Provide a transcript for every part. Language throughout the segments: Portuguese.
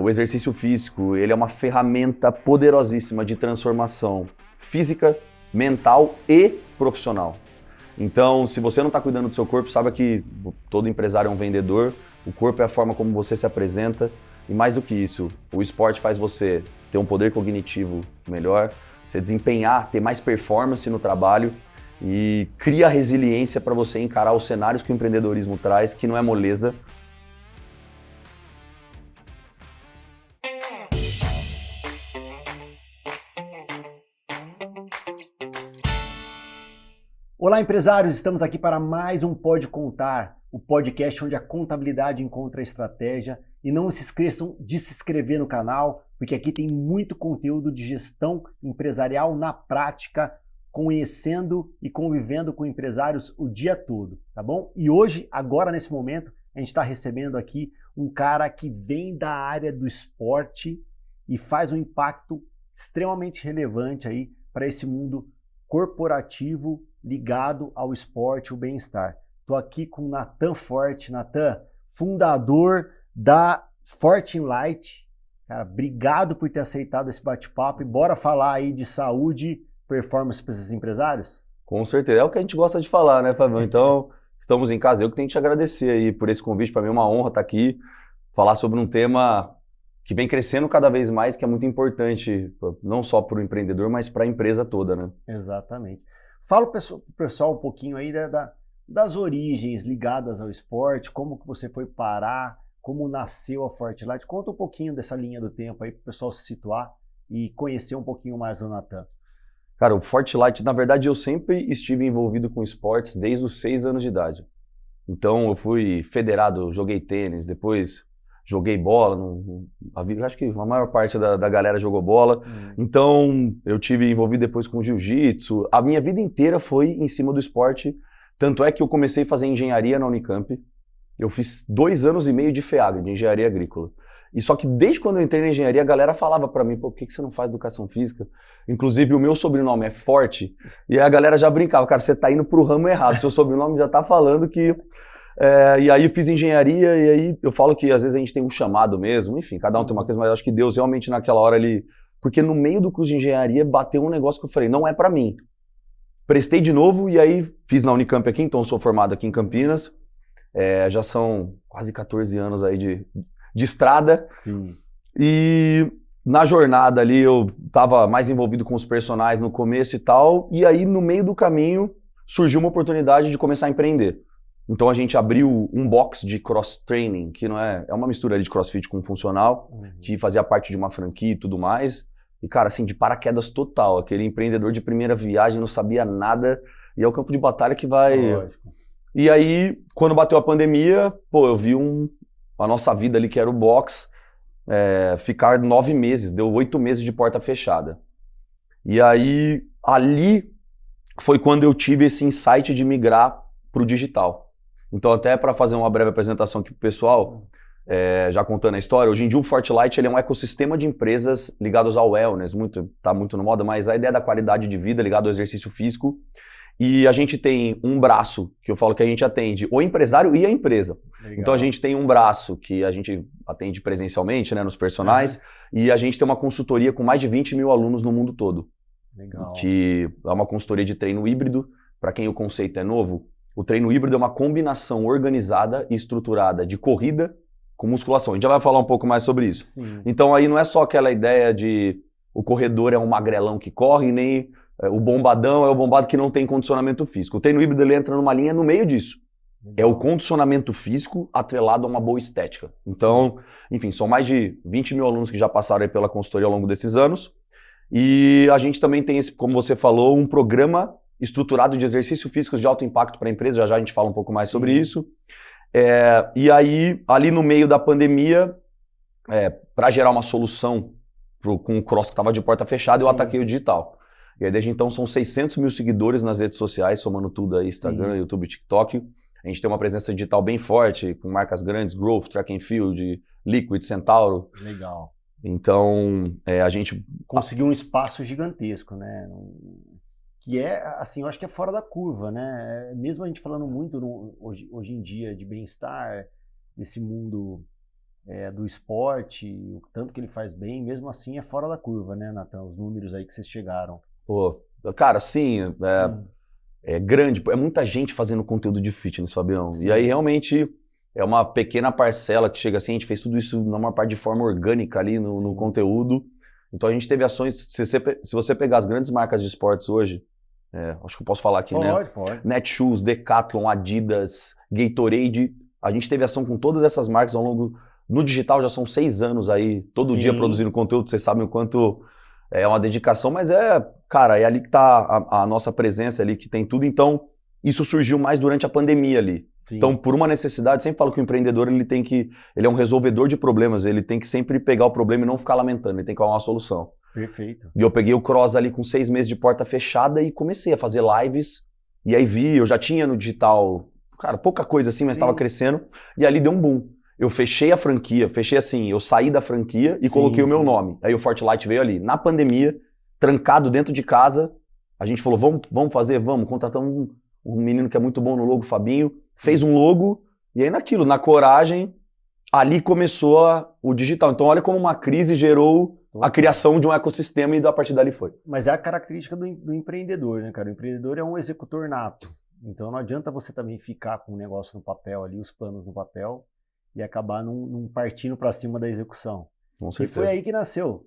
O exercício físico, ele é uma ferramenta poderosíssima de transformação física, mental e profissional. Então, se você não está cuidando do seu corpo, saiba que todo empresário é um vendedor, o corpo é a forma como você se apresenta, e mais do que isso, o esporte faz você ter um poder cognitivo melhor, você desempenhar, ter mais performance no trabalho e cria resiliência para você encarar os cenários que o empreendedorismo traz, que não é moleza. Olá, empresários! Estamos aqui para mais um Pode Contar, o podcast onde a contabilidade encontra a estratégia. E não se esqueçam de se inscrever no canal, porque aqui tem muito conteúdo de gestão empresarial na prática, conhecendo e convivendo com empresários o dia todo, tá bom? E hoje, agora nesse momento, a gente está recebendo aqui um cara que vem da área do esporte e faz um impacto extremamente relevante aí para esse mundo corporativo ligado ao esporte e o bem-estar. Estou aqui com o Nathan Forte. Nathan, fundador da Forte Light. Cara, obrigado por ter aceitado esse bate-papo e bora falar aí de saúde e performance para esses empresários? Com certeza, é o que a gente gosta de falar, né, Fabião? Então, estamos em casa. Eu que tenho que te agradecer aí por esse convite. Para mim é uma honra estar aqui, falar sobre um tema que vem crescendo cada vez mais, que é muito importante, não só para o empreendedor, mas para a empresa toda, né? Exatamente. Fala para o pessoal um pouquinho aí das origens ligadas ao esporte, como que você foi parar, como nasceu a Forte Light. Conta um pouquinho dessa linha do tempo aí para o pessoal se situar e conhecer um pouquinho mais do Nathan. Cara, o Forte Light, na verdade, eu sempre estive envolvido com esportes desde os 6 anos de idade. Então, eu fui federado, joguei tênis, depois joguei bola, acho que a maior parte da galera jogou bola. Então, eu tive envolvido depois com jiu-jitsu. A minha vida inteira foi em cima do esporte. Tanto é que eu comecei a fazer engenharia na Unicamp. Eu fiz 2 anos e meio de FEAGRE, de engenharia agrícola. E só que desde quando eu entrei na engenharia, a galera falava pra mim, pô, por que você não faz educação física? Inclusive, o meu sobrenome é Forte. E a galera já brincava, cara, você tá indo pro ramo errado. Seu sobrenome já tá falando que... e aí eu fiz engenharia e aí eu falo que às vezes a gente tem um chamado mesmo, enfim, cada um tem uma coisa, mas eu acho que Deus realmente naquela hora ele... Porque no meio do curso de engenharia bateu um negócio que eu falei, não é pra mim. Prestei de novo e aí fiz na Unicamp aqui, então eu sou formado aqui em Campinas. Já são quase 14 anos aí de estrada. Sim. E na jornada ali eu tava mais envolvido com os personagens no começo e tal, e aí no meio do caminho surgiu uma oportunidade de começar a empreender. Então a gente abriu um box de cross-training, que não é uma mistura ali de crossfit com funcional, que fazia parte de uma franquia e tudo mais. E cara, assim, de paraquedas total, aquele empreendedor de primeira viagem, não sabia nada, e é o campo de batalha que vai... Lógico. E aí, quando bateu a pandemia, pô, eu vi a nossa vida ali, que era o box, ficar 9 meses, deu 8 meses de porta fechada. E aí, ali foi quando eu tive esse insight de migrar para o digital. Então, até para fazer uma breve apresentação aqui pro pessoal, já contando a história, hoje em dia o Forte Light ele é um ecossistema de empresas ligados ao wellness, tá muito na moda, mas a ideia da qualidade de vida ligada ao exercício físico. E a gente tem um braço, que eu falo que a gente atende o empresário e a empresa. Legal. Então a gente tem um braço que a gente atende presencialmente, né, nos personagens, e a gente tem uma consultoria com mais de 20 mil alunos no mundo todo. Legal. Que é uma consultoria de treino híbrido. Para quem o conceito é novo, o treino híbrido é uma combinação organizada e estruturada de corrida com musculação. A gente já vai falar um pouco mais sobre isso. Sim. Então aí não é só aquela ideia de o corredor é um magrelão que corre, nem o bombadão é o bombado que não tem condicionamento físico. O treino híbrido ele entra numa linha no meio disso. É o condicionamento físico atrelado a uma boa estética. Então, enfim, são mais de 20 mil alunos que já passaram aí pela consultoria ao longo desses anos. E a gente também tem, como você falou, um programa estruturado de exercícios físicos de alto impacto para a empresa. Já a gente fala um pouco mais sobre isso. E aí, ali no meio da pandemia, para gerar uma solução com o cross que estava de porta fechada, eu ataquei o digital. E aí, desde então, são 600 mil seguidores nas redes sociais, somando tudo aí, Instagram, YouTube, TikTok. A gente tem uma presença digital bem forte, com marcas grandes, Growth, Track and Field, Liquid, Centauro. Legal. Então, a gente... Conseguiu um espaço gigantesco, né? Que assim, eu acho que é fora da curva, né? Mesmo a gente falando muito hoje em dia de bem-estar, nesse mundo do esporte, o tanto que ele faz bem, mesmo assim é fora da curva, né, Nathan? Os números aí que vocês chegaram. Pô, cara, sim, é grande, é muita gente fazendo conteúdo de fitness, Fabião. Sim. E aí realmente é uma pequena parcela que chega assim, a gente fez tudo isso na maior parte de forma orgânica ali no conteúdo. Então a gente teve ações, se você pegar as grandes marcas de esportes hoje, acho que eu posso falar aqui, né? Pode. Netshoes, Decathlon, Adidas, Gatorade, a gente teve ação com todas essas marcas ao longo, no digital já são 6 anos aí, todo dia produzindo conteúdo, vocês sabem o quanto é uma dedicação, mas cara, é ali que tá a nossa presença, é ali que tem tudo, então isso surgiu mais durante a pandemia ali. Sim. Então, por uma necessidade, sempre falo que o empreendedor ele é um resolvedor de problemas, ele tem que sempre pegar o problema e não ficar lamentando, ele tem que dar uma solução. Perfeito. E eu peguei o Cross ali com 6 meses de porta fechada e comecei a fazer lives, e aí eu já tinha no digital, cara, pouca coisa assim, mas estava crescendo, e ali deu um boom. Eu fechei a franquia, eu saí da franquia e coloquei o meu nome. Aí o Fortlight veio ali. Na pandemia, trancado dentro de casa, a gente falou, vamos fazer, contratamos um menino que é muito bom no logo, Fabinho, fez um logo, e aí na coragem, ali começou o digital. Então olha como uma crise gerou a criação de um ecossistema e a partir dali foi. Mas é a característica do empreendedor, né, cara? O empreendedor é um executor nato. Então não adianta você também ficar com o negócio no papel ali, os planos no papel, e acabar não partindo para cima da execução. Com certeza. E foi aí que nasceu.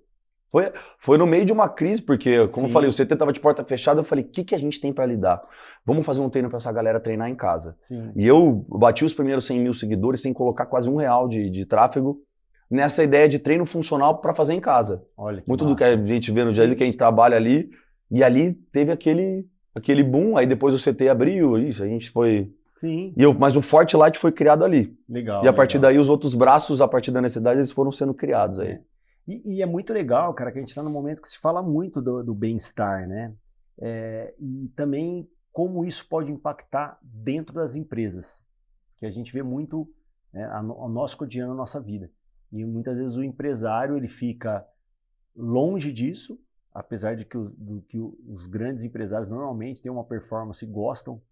Foi no meio de uma crise, porque, como eu falei, o CT estava de porta fechada, eu falei, o que a gente tem para lidar? Vamos fazer um treino para essa galera treinar em casa. Sim. E eu bati os primeiros 100 mil seguidores sem colocar quase R$1 de tráfego nessa ideia de treino funcional para fazer em casa. Olha que muito massa. Do que a gente vê no dia a dia que a gente trabalha ali, e ali teve aquele boom, aí depois o CT abriu, isso, a gente foi... Sim. Mas o Fortlight foi criado ali. Legal. E a partir daí os outros braços, a partir da necessidade, eles foram sendo criados aí. E é muito legal, cara, que a gente está num momento que se fala muito do bem-estar, né? E também como isso pode impactar dentro das empresas. Que a gente vê muito o nosso cotidiano, a nossa vida. E muitas vezes o empresário ele fica longe disso, apesar de que os grandes empresários normalmente têm uma performance e gostam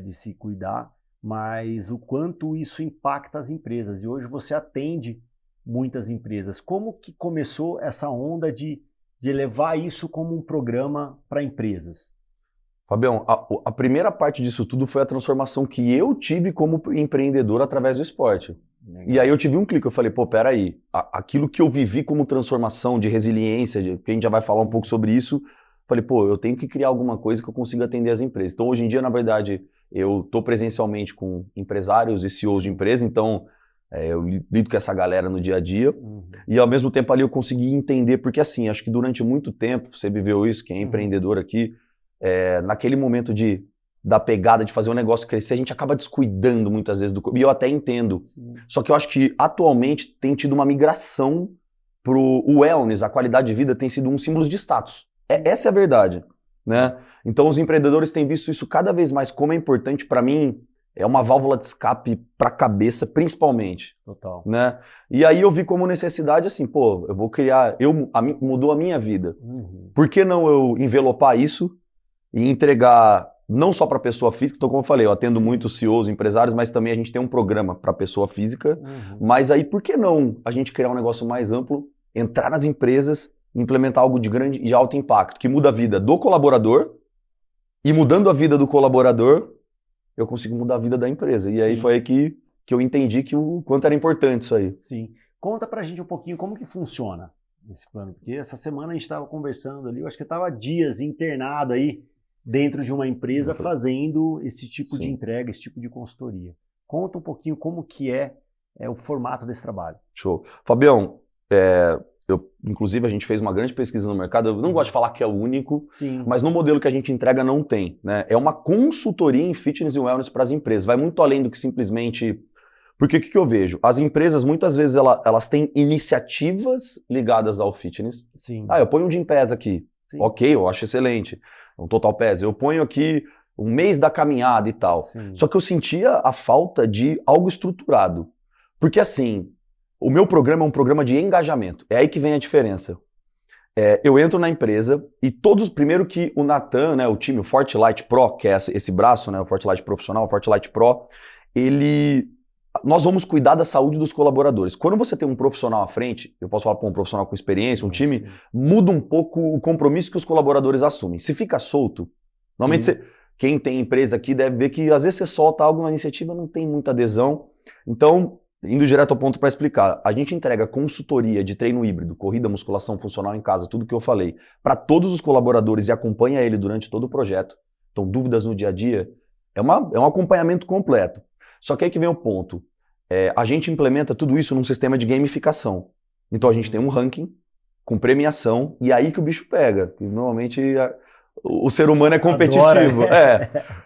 de se cuidar, mas o quanto isso impacta as empresas. E hoje você atende muitas empresas. Como que começou essa onda de levar isso como um programa para empresas? Fabião, a primeira parte disso tudo foi a transformação que eu tive como empreendedor através do esporte. Legal. E aí eu tive um clique, eu falei, peraí, aquilo que eu vivi como transformação de resiliência, que a gente já vai falar um pouco sobre isso, falei, eu tenho que criar alguma coisa que eu consiga atender as empresas. Então, hoje em dia, na verdade, eu estou presencialmente com empresários e CEOs de empresa, então eu lido com essa galera no dia a dia. E, ao mesmo tempo, ali eu consegui entender, porque assim, acho que durante muito tempo, você viveu isso, quem é empreendedor aqui, naquele momento da pegada de fazer o negócio crescer, a gente acaba descuidando muitas vezes e eu até entendo. Sim. Só que eu acho que, atualmente, tem tido uma migração pro wellness, a qualidade de vida tem sido um símbolo de status. Essa é a verdade, né? Então os empreendedores têm visto isso cada vez mais como é importante. Para mim, é uma válvula de escape para a cabeça, principalmente. Total. Né? E aí eu vi como necessidade assim, eu vou criar, mudou a minha vida. Por que não eu envelopar isso e entregar não só para pessoa física? Então, como eu falei, eu atendo muitos CEOs, empresários, mas também a gente tem um programa para pessoa física. Mas aí, por que não a gente criar um negócio mais amplo, entrar nas empresas, implementar algo de grande e alto impacto, que muda a vida do colaborador, e mudando a vida do colaborador, eu consigo mudar a vida da empresa. E aí foi aí que eu entendi o quanto era importante isso aí. Sim. Conta pra gente um pouquinho como que funciona esse plano, porque essa semana a gente estava conversando ali, eu acho que estava dias internado aí dentro de uma empresa fazendo esse tipo de entrega, esse tipo de consultoria. Conta um pouquinho como que é o formato desse trabalho. Show. Fabião, inclusive a gente fez uma grande pesquisa no mercado, eu não gosto de falar que é o único, mas no modelo que a gente entrega não tem, né? É uma consultoria em fitness e wellness para as empresas, vai muito além do que simplesmente... Porque o que eu vejo? As empresas, muitas vezes, elas têm iniciativas ligadas ao fitness. Sim. Eu ponho um Gympass aqui, ok, eu acho excelente, um Total Pass, eu ponho aqui um mês da caminhada e tal. Só que eu sentia a falta de algo estruturado, porque assim... O meu programa é um programa de engajamento. É aí que vem a diferença. Eu entro na empresa e primeiro que o Nathan, né, o time, o Fortlight Pro, que é esse braço, né, o Fortlight Profissional, o Fortlight Pro, ele nós vamos cuidar da saúde dos colaboradores. Quando você tem um profissional à frente, eu posso falar para um profissional com experiência, um time, muda um pouco o compromisso que os colaboradores assumem. Se fica solto, normalmente quem tem empresa aqui deve ver que às vezes você solta alguma iniciativa, não tem muita adesão. Então, indo direto ao ponto para explicar, a gente entrega consultoria de treino híbrido, corrida, musculação funcional em casa, tudo que eu falei, para todos os colaboradores e acompanha ele durante todo o projeto. Então, dúvidas no dia a dia, é um acompanhamento completo. Só que aí que vem o ponto. A gente implementa tudo isso num sistema de gamificação. Então a gente tem um ranking com premiação e aí que o bicho pega. E, normalmente o ser humano é competitivo.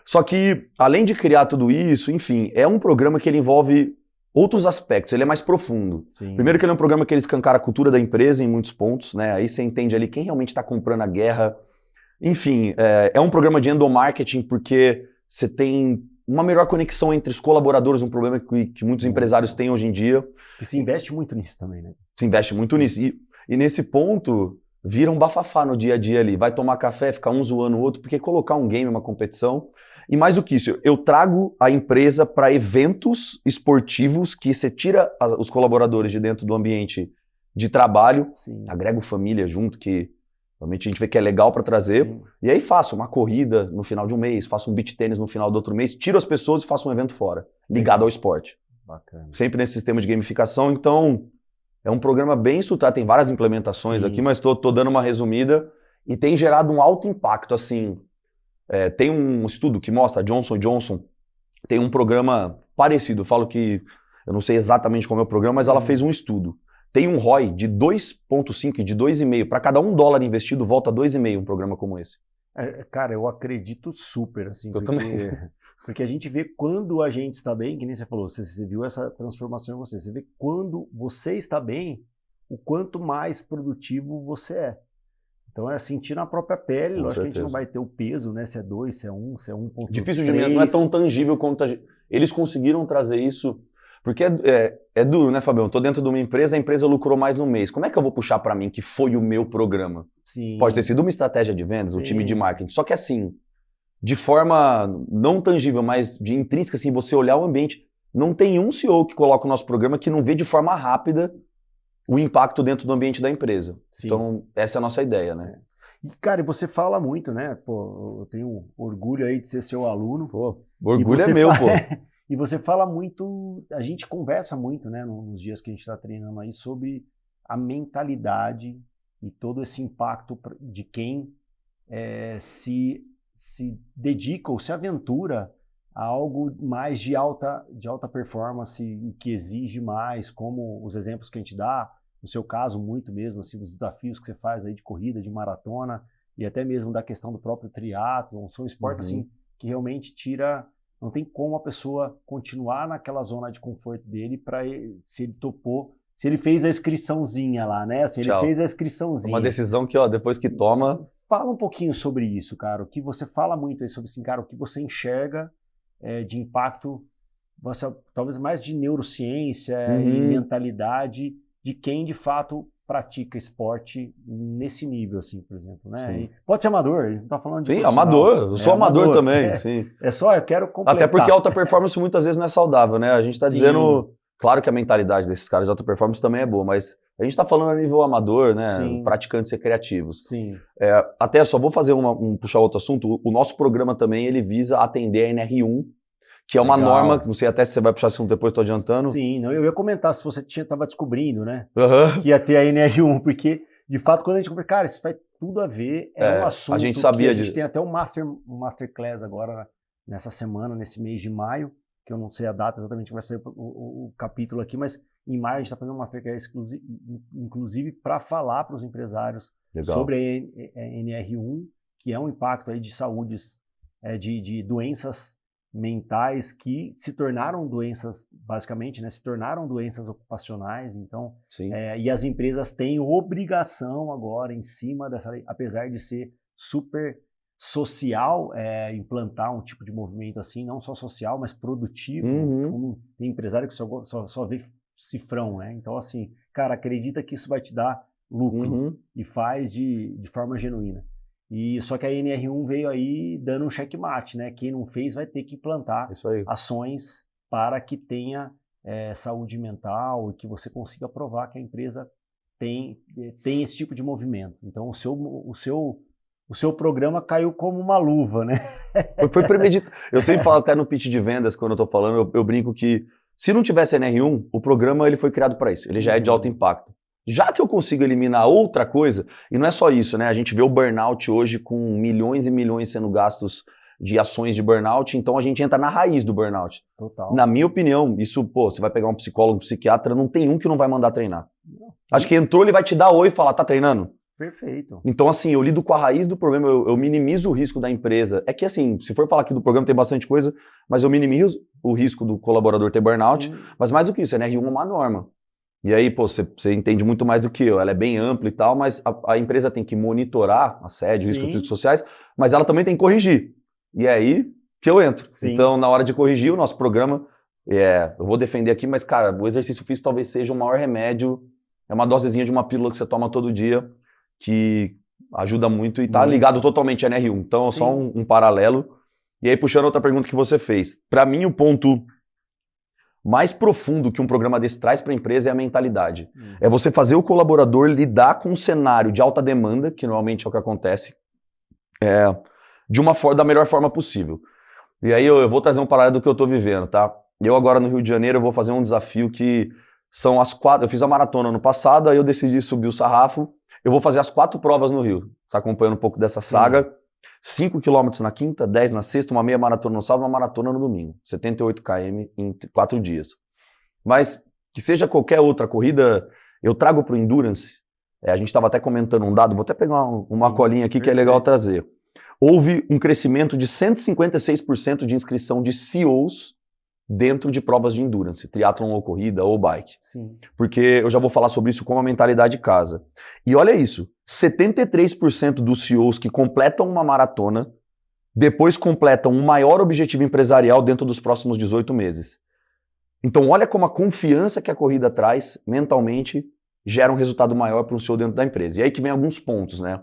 Só que, além de criar tudo isso, enfim, é um programa que ele envolve outros aspectos, ele é mais profundo. Sim. Primeiro que ele é um programa que ele escancara a cultura da empresa em muitos pontos, né? Aí você entende ali quem realmente está comprando a guerra. Enfim, é um programa de endomarketing porque você tem uma melhor conexão entre os colaboradores, um problema que muitos empresários têm hoje em dia. E se investe muito nisso também, né? Se investe muito nisso. E nesse ponto, vira um bafafá no dia a dia ali. Vai tomar café, fica um zoando o outro, porque colocar um game, uma competição. E mais do que isso, eu trago a empresa para eventos esportivos que você tira os colaboradores de dentro do ambiente de trabalho, agrega família junto, que realmente a gente vê que é legal para trazer. Sim. E aí faço uma corrida no final de um mês, faço um beach tênis no final do outro mês, tiro as pessoas e faço um evento fora, ligado ao esporte. Bacana. Sempre nesse sistema de gamificação. Então, é um programa bem estruturado, tem várias implementações aqui, mas tô dando uma resumida e tem gerado um alto impacto. Assim, tem um estudo que mostra, a Johnson & Johnson tem um programa parecido. Eu falo que, eu não sei exatamente como é o programa, mas ela fez um estudo. Tem um ROI de 2,5 e de 2,5. Para cada $1 investido, volta 2,5 um programa como esse. Cara, eu acredito super, assim. Eu também. Porque a gente vê quando a gente está bem, que nem você falou, você viu essa transformação em você. Você vê quando você está bem, o quanto mais produtivo você é. Então é sentir na própria pele. Lógico que a gente não vai ter o peso, né? Se é 2, se é 1, se é 1,3. Difícil de medir, não é tão tangível quanto eles conseguiram trazer isso. Porque é duro, né, Fabião? Tô dentro de uma empresa, a empresa lucrou mais no mês. Como é que eu vou puxar para mim que foi o meu programa? Sim. Pode ter sido uma estratégia de vendas, o time de marketing. Só que assim, de forma não tangível, mas de intrínseca, assim, você olhar o ambiente. Não tem um CEO que coloca o nosso programa que não vê de forma rápida o impacto dentro do ambiente da empresa. Sim. Então, essa é a nossa ideia, né? E, cara, você fala muito, né? Pô, eu tenho orgulho aí de ser seu aluno. Pô, o orgulho é meu, pô. E você fala muito, a gente conversa muito, né, nos dias que a gente está treinando aí, sobre a mentalidade e todo esse impacto de quem se dedica ou se aventura a algo mais de alta performance e que exige mais, como os exemplos que a gente dá, no seu caso muito mesmo, assim, dos desafios que você faz aí de corrida, de maratona e até mesmo da questão do próprio triatlon. São esportes assim, que realmente não tem como a pessoa continuar naquela zona de conforto dele se ele topou, se ele fez a inscriçãozinha lá, né? Se ele fez a inscriçãozinha. Uma decisão que, ó, depois que toma... Fala um pouquinho sobre isso, cara. O que você fala muito aí sobre, assim, cara, o que você enxerga de impacto, talvez mais de neurociência e mentalidade de quem de fato pratica esporte nesse nível, assim, por exemplo, né? Pode ser amador, a gente não tá falando de Sim, amador. Eu sou amador também, sim. Eu quero completar. Até porque alta performance muitas vezes não é saudável, né? A gente tá dizendo... Claro que a mentalidade desses caras de alta performance também é boa, mas a gente tá falando a nível amador, né? Sim. Praticantes recreativos. Sim. Até só vou fazer puxar outro assunto. O nosso programa também, ele visa atender a NR1, que é uma norma, não sei até se você vai puxar esse assunto depois, estou adiantando. Sim, eu ia comentar se você estava descobrindo, né? Que ia ter a NR1, porque, de fato, quando a gente conversa, cara, isso faz tudo a ver, um assunto a gente sabia que a gente tem até um Masterclass agora, nessa semana, nesse mês de maio, que eu não sei a data exatamente que vai sair o capítulo aqui, mas em maio a gente está fazendo um Masterclass inclusive para falar para os empresários sobre a NR1, que é um impacto aí de saúdes, de doenças mentais que se tornaram doenças, basicamente, né? Se tornaram doenças ocupacionais, então, e as empresas têm obrigação agora em cima dessa lei, apesar de ser super social, implantar um tipo de movimento assim, não só social, mas produtivo, como tem empresário que só vê cifrão, né? Então, assim, cara, acredita que isso vai te dar lucro e faz de forma genuína. E só que a NR1 veio aí dando um checkmate, né? Quem não fez vai ter que implantar ações para que tenha saúde mental e que você consiga provar que a empresa tem esse tipo de movimento. Então, o seu programa caiu como uma luva, né? Foi premeditado. Eu sempre falo até no pitch de vendas, quando eu tô falando, eu brinco que se não tivesse NR1, o programa ele foi criado para isso. Ele já é de alto impacto. Já que eu consigo eliminar outra coisa, e não é só isso, né? A gente vê o burnout hoje com milhões e milhões sendo gastos de ações de burnout, então a gente entra na raiz do burnout. Total. Na minha opinião, isso, você vai pegar um psicólogo, um psiquiatra, não tem um que não vai mandar treinar. Acho que entrou, ele vai te dar oi e falar, tá treinando? Perfeito. Então, assim, eu lido com a raiz do problema, eu minimizo o risco da empresa. É que, assim, se for falar aqui do programa, tem bastante coisa, mas eu minimizo o risco do colaborador ter burnout. Sim. Mas mais do que isso, a NR1 é uma norma. E aí, pô, você entende muito mais do que eu. Ela é bem ampla e tal, mas a empresa tem que monitorar assédio, riscos sociais, mas ela também tem que corrigir. E é aí que eu entro. Sim. Então, na hora de corrigir o nosso programa, eu vou defender aqui, mas, cara, o exercício físico talvez seja o maior remédio. É uma dosezinha de uma pílula que você toma todo dia, que ajuda muito e tá ligado totalmente à NR1. Então, é só um paralelo. E aí, puxando outra pergunta que você fez. Para mim, o ponto mais profundo que um programa desse traz para a empresa é a mentalidade. É você fazer o colaborador lidar com um cenário de alta demanda, que normalmente é o que acontece, da melhor forma possível. E aí eu vou trazer um paralelo do que eu estou vivendo, tá? Eu agora no Rio de Janeiro eu vou fazer um desafio que são as 4... Eu fiz a maratona ano passado, aí eu decidi subir o sarrafo. Eu vou fazer as 4 provas no Rio. Tá acompanhando um pouco dessa saga. 5 km na quinta, 10 na sexta, uma meia maratona no sábado, uma maratona no domingo. 78 km em 4 dias. Mas que seja qualquer outra corrida, eu trago para o Endurance. A gente estava até comentando um dado, vou até pegar uma colinha aqui que é legal trazer. Houve um crescimento de 156% de inscrição de CEOs dentro de provas de endurance, triatlon ou corrida ou bike. Sim. Porque eu já vou falar sobre isso como a mentalidade casa. E olha isso, 73% dos CEOs que completam uma maratona, depois completam um maior objetivo empresarial dentro dos próximos 18 meses. Então olha como a confiança que a corrida traz mentalmente gera um resultado maior para um CEO dentro da empresa. E aí que vem alguns pontos, né?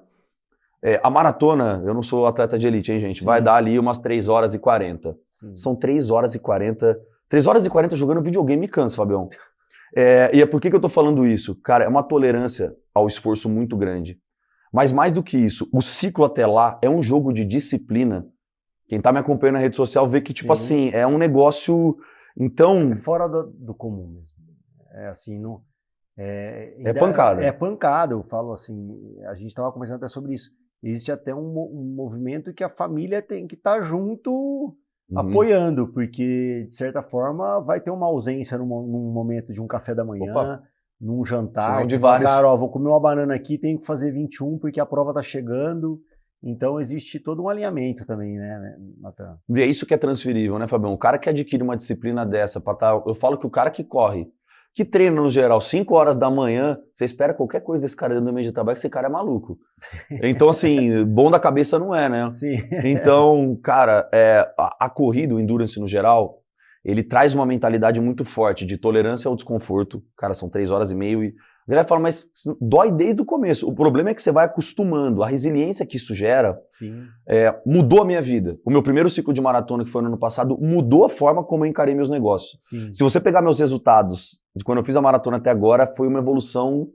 A maratona, eu não sou atleta de elite, hein, gente? Sim. Vai dar ali umas 3 horas e 40. Sim. São 3 horas e 40. 3 horas e 40 jogando videogame me cansa, Fabião. E por que eu tô falando isso? Cara, é uma tolerância ao esforço muito grande. Mas mais do que isso, o ciclo até lá é um jogo de disciplina. Quem tá me acompanhando na rede social vê que, tipo assim, é um negócio... Então... É fora do comum mesmo. É assim, não... É pancada. É pancada, eu falo assim, a gente tava conversando até sobre isso. Existe até um movimento que a família tem que estar junto apoiando, porque, de certa forma, vai ter uma ausência num momento de um café da manhã, num jantar. De vários... Cara, vou comer uma banana aqui, tenho que fazer 21 porque a prova tá chegando. Então, existe todo um alinhamento também, né, Natan? E é isso que é transferível, né, Fabião? O cara que adquire uma disciplina dessa, eu falo que o cara que corre, que treina no geral 5 horas da manhã, você espera qualquer coisa desse cara dentro do meio de trabalho, que esse cara é maluco. Então, assim, bom da cabeça não é, né? Sim. Então, cara, a corrida, o endurance no geral, ele traz uma mentalidade muito forte de tolerância ao desconforto. Cara, são 3 horas e meia e... A galera fala, mas dói desde o começo. O problema é que você vai acostumando. A resiliência que isso gera mudou a minha vida. O meu primeiro ciclo de maratona, que foi no ano passado, mudou a forma como eu encarei meus negócios. Sim. Se você pegar meus resultados de quando eu fiz a maratona até agora, foi uma evolução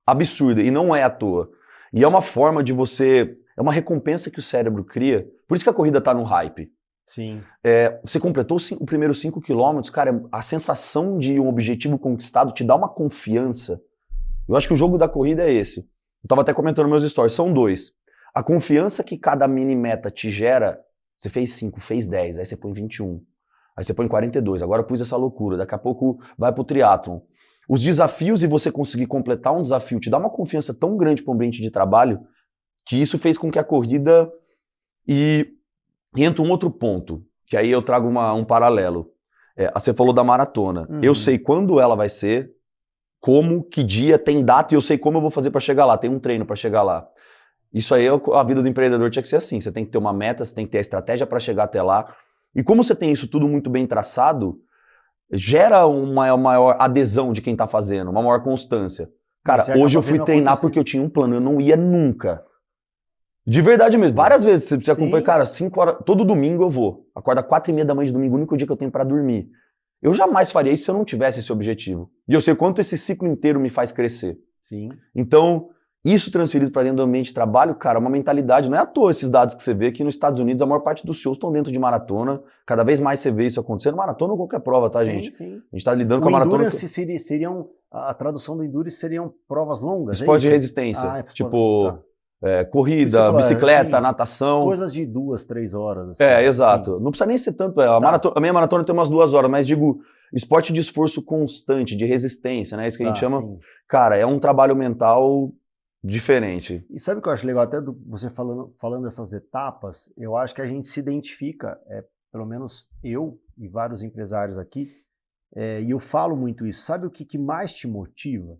absurda. E não é à toa. E é uma forma de você... É uma recompensa que o cérebro cria. Por isso que a corrida tá no hype. Sim. Você completou o primeiro 5 quilômetros, cara, a sensação de um objetivo conquistado te dá uma confiança. Eu acho que o jogo da corrida é esse. Eu tava até comentando meus stories, são 2. A confiança que cada mini meta te gera, você fez 5, fez 10, aí você põe 21, aí você põe 42, agora eu pus essa loucura, daqui a pouco vai pro triatlon. Os desafios e você conseguir completar um desafio te dá uma confiança tão grande para o ambiente de trabalho que isso fez com que a corrida... E entra um outro ponto, que aí eu trago um paralelo. Você falou da maratona. Eu sei quando ela vai ser, como, que dia, tem data, e eu sei como eu vou fazer para chegar lá. Tem um treino para chegar lá. Isso aí, a vida do empreendedor tinha que ser assim. Você tem que ter uma meta, você tem que ter a estratégia para chegar até lá. E como você tem isso tudo muito bem traçado, gera uma maior adesão de quem está fazendo, uma maior constância. Cara, hoje eu fui treinar porque eu tinha um plano, eu não ia nunca. De verdade mesmo, várias vezes você acompanha, cara, 5 horas, todo domingo eu vou. Acordo às 4h30 da manhã de domingo, o único dia que eu tenho pra dormir. Eu jamais faria isso se eu não tivesse esse objetivo. E eu sei quanto esse ciclo inteiro me faz crescer. Sim. Então, isso transferido para dentro do ambiente de trabalho, cara, uma mentalidade. Não é à toa esses dados que você vê que nos Estados Unidos a maior parte dos shows estão dentro de maratona. Cada vez mais você vê isso acontecendo. Maratona ou qualquer prova, tá, gente? Sim. A gente está lidando com a maratona. Endurance a tradução do Endurance seriam provas longas, esporte de resistência. Tipo, corrida, bicicleta, natação. Coisas de 2, 3 horas. Assim, exato. Não precisa nem ser tanto. A minha maratona tem umas 2 horas, mas digo, esporte de esforço constante, de resistência, né? Isso que a gente chama. Sim. Cara, é um trabalho mental diferente. E sabe o que eu acho legal? Até você falando dessas etapas, eu acho que a gente se identifica, pelo menos eu e vários empresários aqui, e eu falo muito isso. Sabe o que mais te motiva?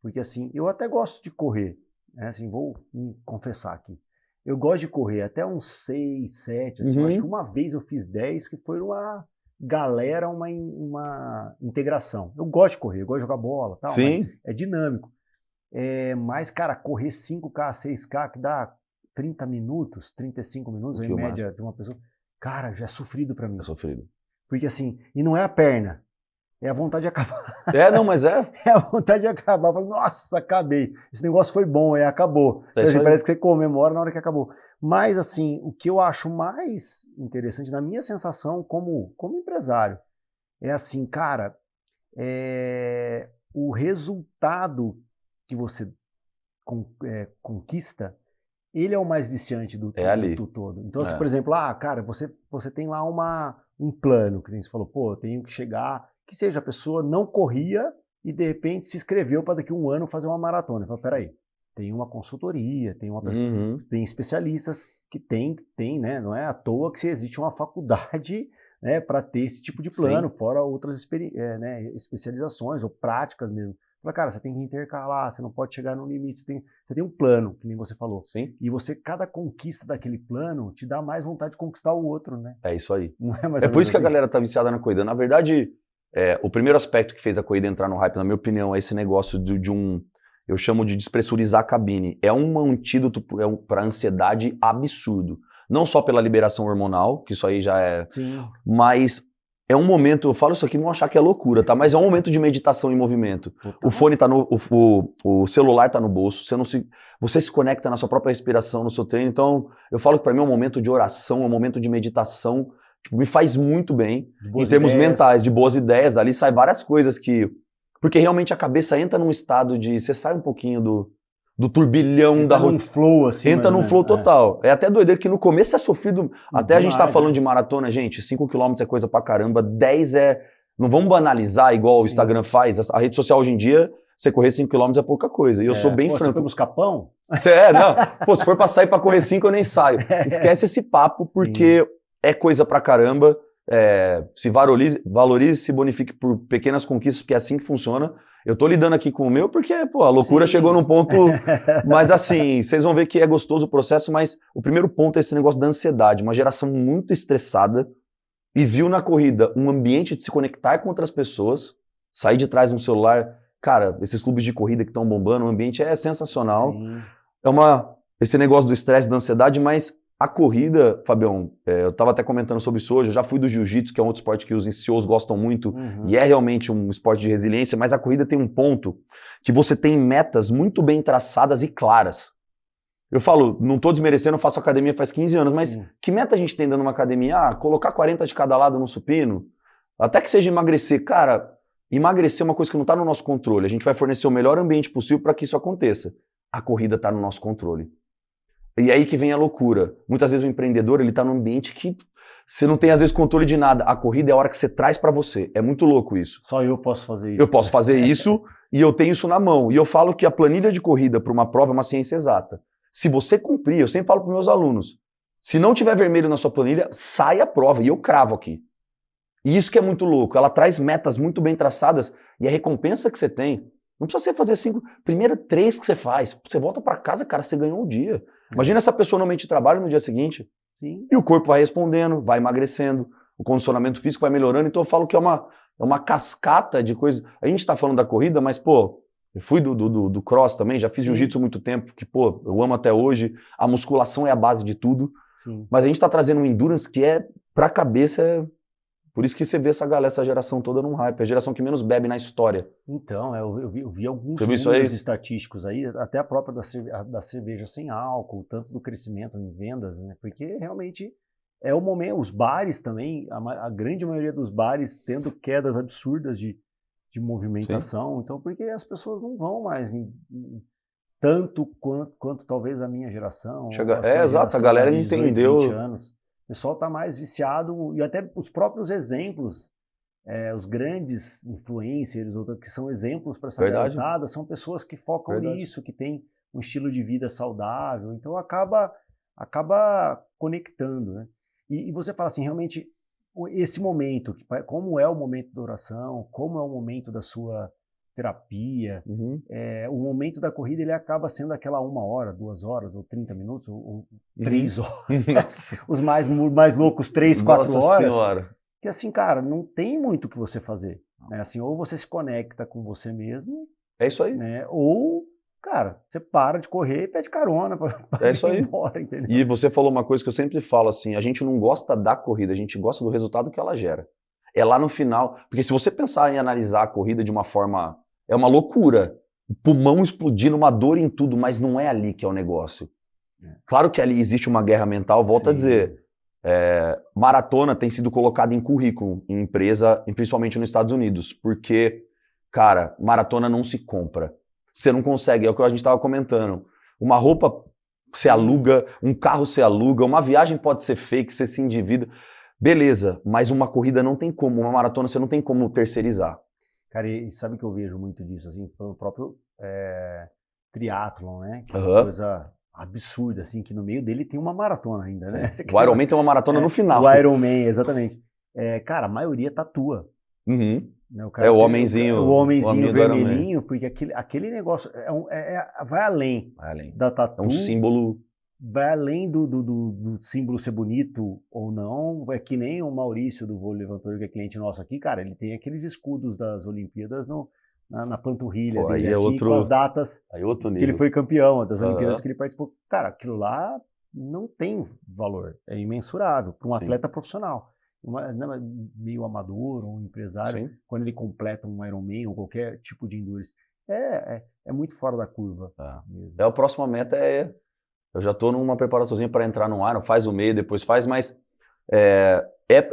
Porque assim, eu até gosto de correr, né? Assim, vou me confessar aqui. Eu gosto de correr até uns 6, 7, assim. Eu acho que uma vez eu fiz 10, que foi uma galera, uma integração. Eu gosto de correr, eu gosto de jogar bola, tal, sim. Mas é dinâmico. Mas, cara, correr 5K, 6K, que dá 30 minutos, 35 minutos, em média, de uma pessoa, cara, já é sofrido pra mim. É sofrido. Porque assim, e não é a perna, é a vontade de acabar. Não, mas é. É a vontade de acabar. Eu falo, nossa, acabei. Esse negócio foi bom, acabou. Então, assim, parece que você comemora na hora que acabou. Mas, assim, o que eu acho mais interessante, na minha sensação como empresário, é assim, cara, o resultado que você conquista, ele é o mais viciante do todo. Então, assim, por exemplo, cara, você tem lá um plano, que nem você falou, pô, eu tenho que chegar, que seja a pessoa não corria e de repente se inscreveu para daqui a um ano fazer uma maratona. Eu falo, peraí, tem uma consultoria, tem uma pessoa, tem especialistas que tem, né? Não é à toa que existe uma faculdade, né, para ter esse tipo de plano, sim. Fora outras especializações ou práticas mesmo. Fala, cara, você tem que intercalar, você não pode chegar no limite, você tem um plano, que nem você falou. Sim. E cada conquista daquele plano te dá mais vontade de conquistar o outro, né? É isso aí. Não é mais por isso que a galera tá viciada na corrida. Na verdade, o primeiro aspecto que fez a corrida entrar no hype, na minha opinião, é esse negócio eu chamo de despressurizar a cabine. É um antídoto para ansiedade absurdo. Não só pela liberação hormonal, que isso aí já é... Sim. Mas... é um momento, eu falo isso aqui, não achar que é loucura, tá? Mas é um momento de meditação em movimento. O fone tá o celular tá no bolso, você se conecta na sua própria respiração, no seu treino. Então, eu falo que para mim é um momento de oração, é um momento de meditação, me faz muito bem, em termos mentais, de boas ideias. Ali sai várias coisas porque realmente a cabeça entra num estado você sai um pouquinho do turbilhão da rotina. Flow, assim. Entra num flow total. É até doideiro que no começo é sofrido. Até a gente tá falando de maratona, gente. 5 km é coisa pra caramba. 10 não vamos banalizar igual o Instagram faz. A rede social hoje em dia, você correr 5 km é pouca coisa. E eu sou bem franco. Você foi buscar pão? Não. Pô, se for pra sair pra correr 5, eu nem saio. Esquece esse papo, porque é coisa pra caramba. Se valorize, se bonifique por pequenas conquistas, porque é assim que funciona. Eu tô lidando aqui com o meu porque, a loucura chegou num ponto... Mas assim, vocês vão ver que é gostoso o processo, mas o primeiro ponto é esse negócio da ansiedade. Uma geração muito estressada e viu na corrida um ambiente de se conectar com outras pessoas, sair de trás de um celular. Cara, esses clubes de corrida que estão bombando, o ambiente é sensacional. Sim. Esse negócio do estresse, da ansiedade, mas... A corrida, Fabião, eu estava até comentando sobre isso hoje, eu já fui do jiu-jitsu, que é um outro esporte que os NCOs gostam muito, e é realmente um esporte de resiliência, mas a corrida tem um ponto que você tem metas muito bem traçadas e claras. Eu falo, não estou desmerecendo, eu faço academia faz 15 anos, mas que meta a gente tem dando uma academia? Colocar 40 de cada lado no supino? Até que seja emagrecer. Cara, emagrecer é uma coisa que não está no nosso controle, a gente vai fornecer o melhor ambiente possível para que isso aconteça. A corrida está no nosso controle. E aí que vem a loucura. Muitas vezes o empreendedor, ele tá num ambiente que você não tem, às vezes, controle de nada. A corrida é a hora que você traz pra você. É muito louco isso. Só eu posso fazer isso. Eu posso fazer isso e eu tenho isso na mão. E eu falo que a planilha de corrida para uma prova é uma ciência exata. Se você cumprir, eu sempre falo pros meus alunos, se não tiver vermelho na sua planilha, sai a prova. E eu cravo aqui. E isso que é muito louco. Ela traz metas muito bem traçadas e a recompensa que você tem. Não precisa você fazer 5, primeiro 3 que você faz. Você volta pra casa, cara, você ganhou um dia. Imagina essa pessoa no ambiente de trabalho no dia seguinte. Sim. E o corpo vai respondendo, vai emagrecendo, o condicionamento físico vai melhorando. Então eu falo que é uma cascata de coisas. A gente tá falando da corrida, mas, eu fui do cross também, já fiz jiu-jitsu há muito tempo, que, eu amo até hoje. A musculação é a base de tudo. Sim. Mas a gente tá trazendo um endurance que pra cabeça Por isso que você vê essa geração toda num hype. É a geração que menos bebe na história. Então, eu vi alguns Você viu isso aí? números estatísticos aí, até a própria da cerveja sem álcool, tanto do crescimento em vendas, né? Porque realmente é o momento. Os bares também, a grande maioria dos bares tendo quedas absurdas de movimentação. Então, porque as pessoas não vão mais tanto quanto talvez a minha geração. Exato, a galera de 18, entendeu. 20 anos. O pessoal está mais viciado, e até os próprios exemplos, os grandes influencers, que são exemplos para essa garotada, são pessoas que focam nisso, que têm um estilo de vida saudável. Então acaba conectando, né? E você fala assim, realmente, esse momento, como é o momento da oração, como é o momento da sua terapia, o momento da corrida ele acaba sendo aquela 1 hora, 2 horas, ou 30 minutos, ou 3 horas. Os mais loucos 3, 4 Nossa horas. Senhora. Que assim, cara, não tem muito o que você fazer. Né? Assim, ou você se conecta com você mesmo. É isso aí. Né? Ou, cara, você para de correr e pede carona para ir embora, entendeu? E você falou uma coisa que eu sempre falo assim, a gente não gosta da corrida, a gente gosta do resultado que ela gera. É lá no final, porque se você pensar em analisar a corrida de uma forma, é uma loucura, o pulmão explodindo, uma dor em tudo, mas não é ali que é o negócio. Claro que ali existe uma guerra mental, volto a dizer, maratona tem sido colocada em currículo, em empresa, principalmente nos Estados Unidos, porque, cara, maratona não se compra. Você não consegue, é o que a gente estava comentando, uma roupa você aluga, um carro você aluga, uma viagem pode ser fake, você se endivida. Beleza, mas uma corrida não tem como, uma maratona você não tem como terceirizar. Cara, e sabe que eu vejo muito disso, assim, pelo próprio triatlon, né? Que é uma coisa absurda, assim, que no meio dele tem uma maratona ainda, né? O Ironman tem uma maratona no final. O Ironman, exatamente. Cara, a maioria tatua. Né, o homenzinho. O homenzinho vermelhinho, porque aquele negócio vai além da tatu. É um símbolo. Vai além do símbolo ser bonito ou não, é que nem o Maurício do vôlei levantador, que é cliente nosso aqui, cara, ele tem aqueles escudos das Olimpíadas na panturrilha dele, assim, com as datas que ele foi campeão, das Olimpíadas que ele participou. Cara, aquilo lá não tem valor, é imensurável para um atleta profissional. Meio amador ou um empresário, quando ele completa um Ironman ou qualquer tipo de endurance, é muito fora da curva. A próxima meta eu já estou numa preparaçãozinha para entrar no Iron, faz o meio, depois faz, mas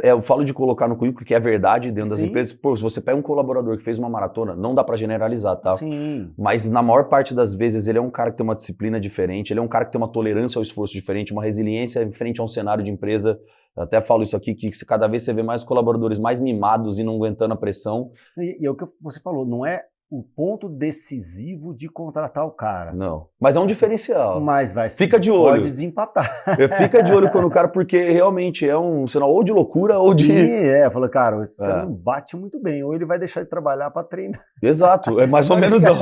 eu falo de colocar no currículo que é verdade dentro das empresas. Pô, se você pega um colaborador que fez uma maratona, não dá para generalizar, tá? Sim. Mas na maior parte das vezes ele é um cara que tem uma disciplina diferente, ele é um cara que tem uma tolerância ao esforço diferente, uma resiliência em frente a um cenário de empresa. Eu até falo isso aqui, que cada vez você vê mais colaboradores mais mimados e não aguentando a pressão. E é o que você falou, não é o ponto decisivo de contratar o cara. Não, mas é um diferencial. Mas fica de olho. Pode desempatar. Fica de olho quando o cara, porque realmente é um sinal ou de loucura ou de... Fala, cara, esse cara não bate muito bem, ou ele vai deixar de trabalhar para treinar. Exato, é mais ou menos não.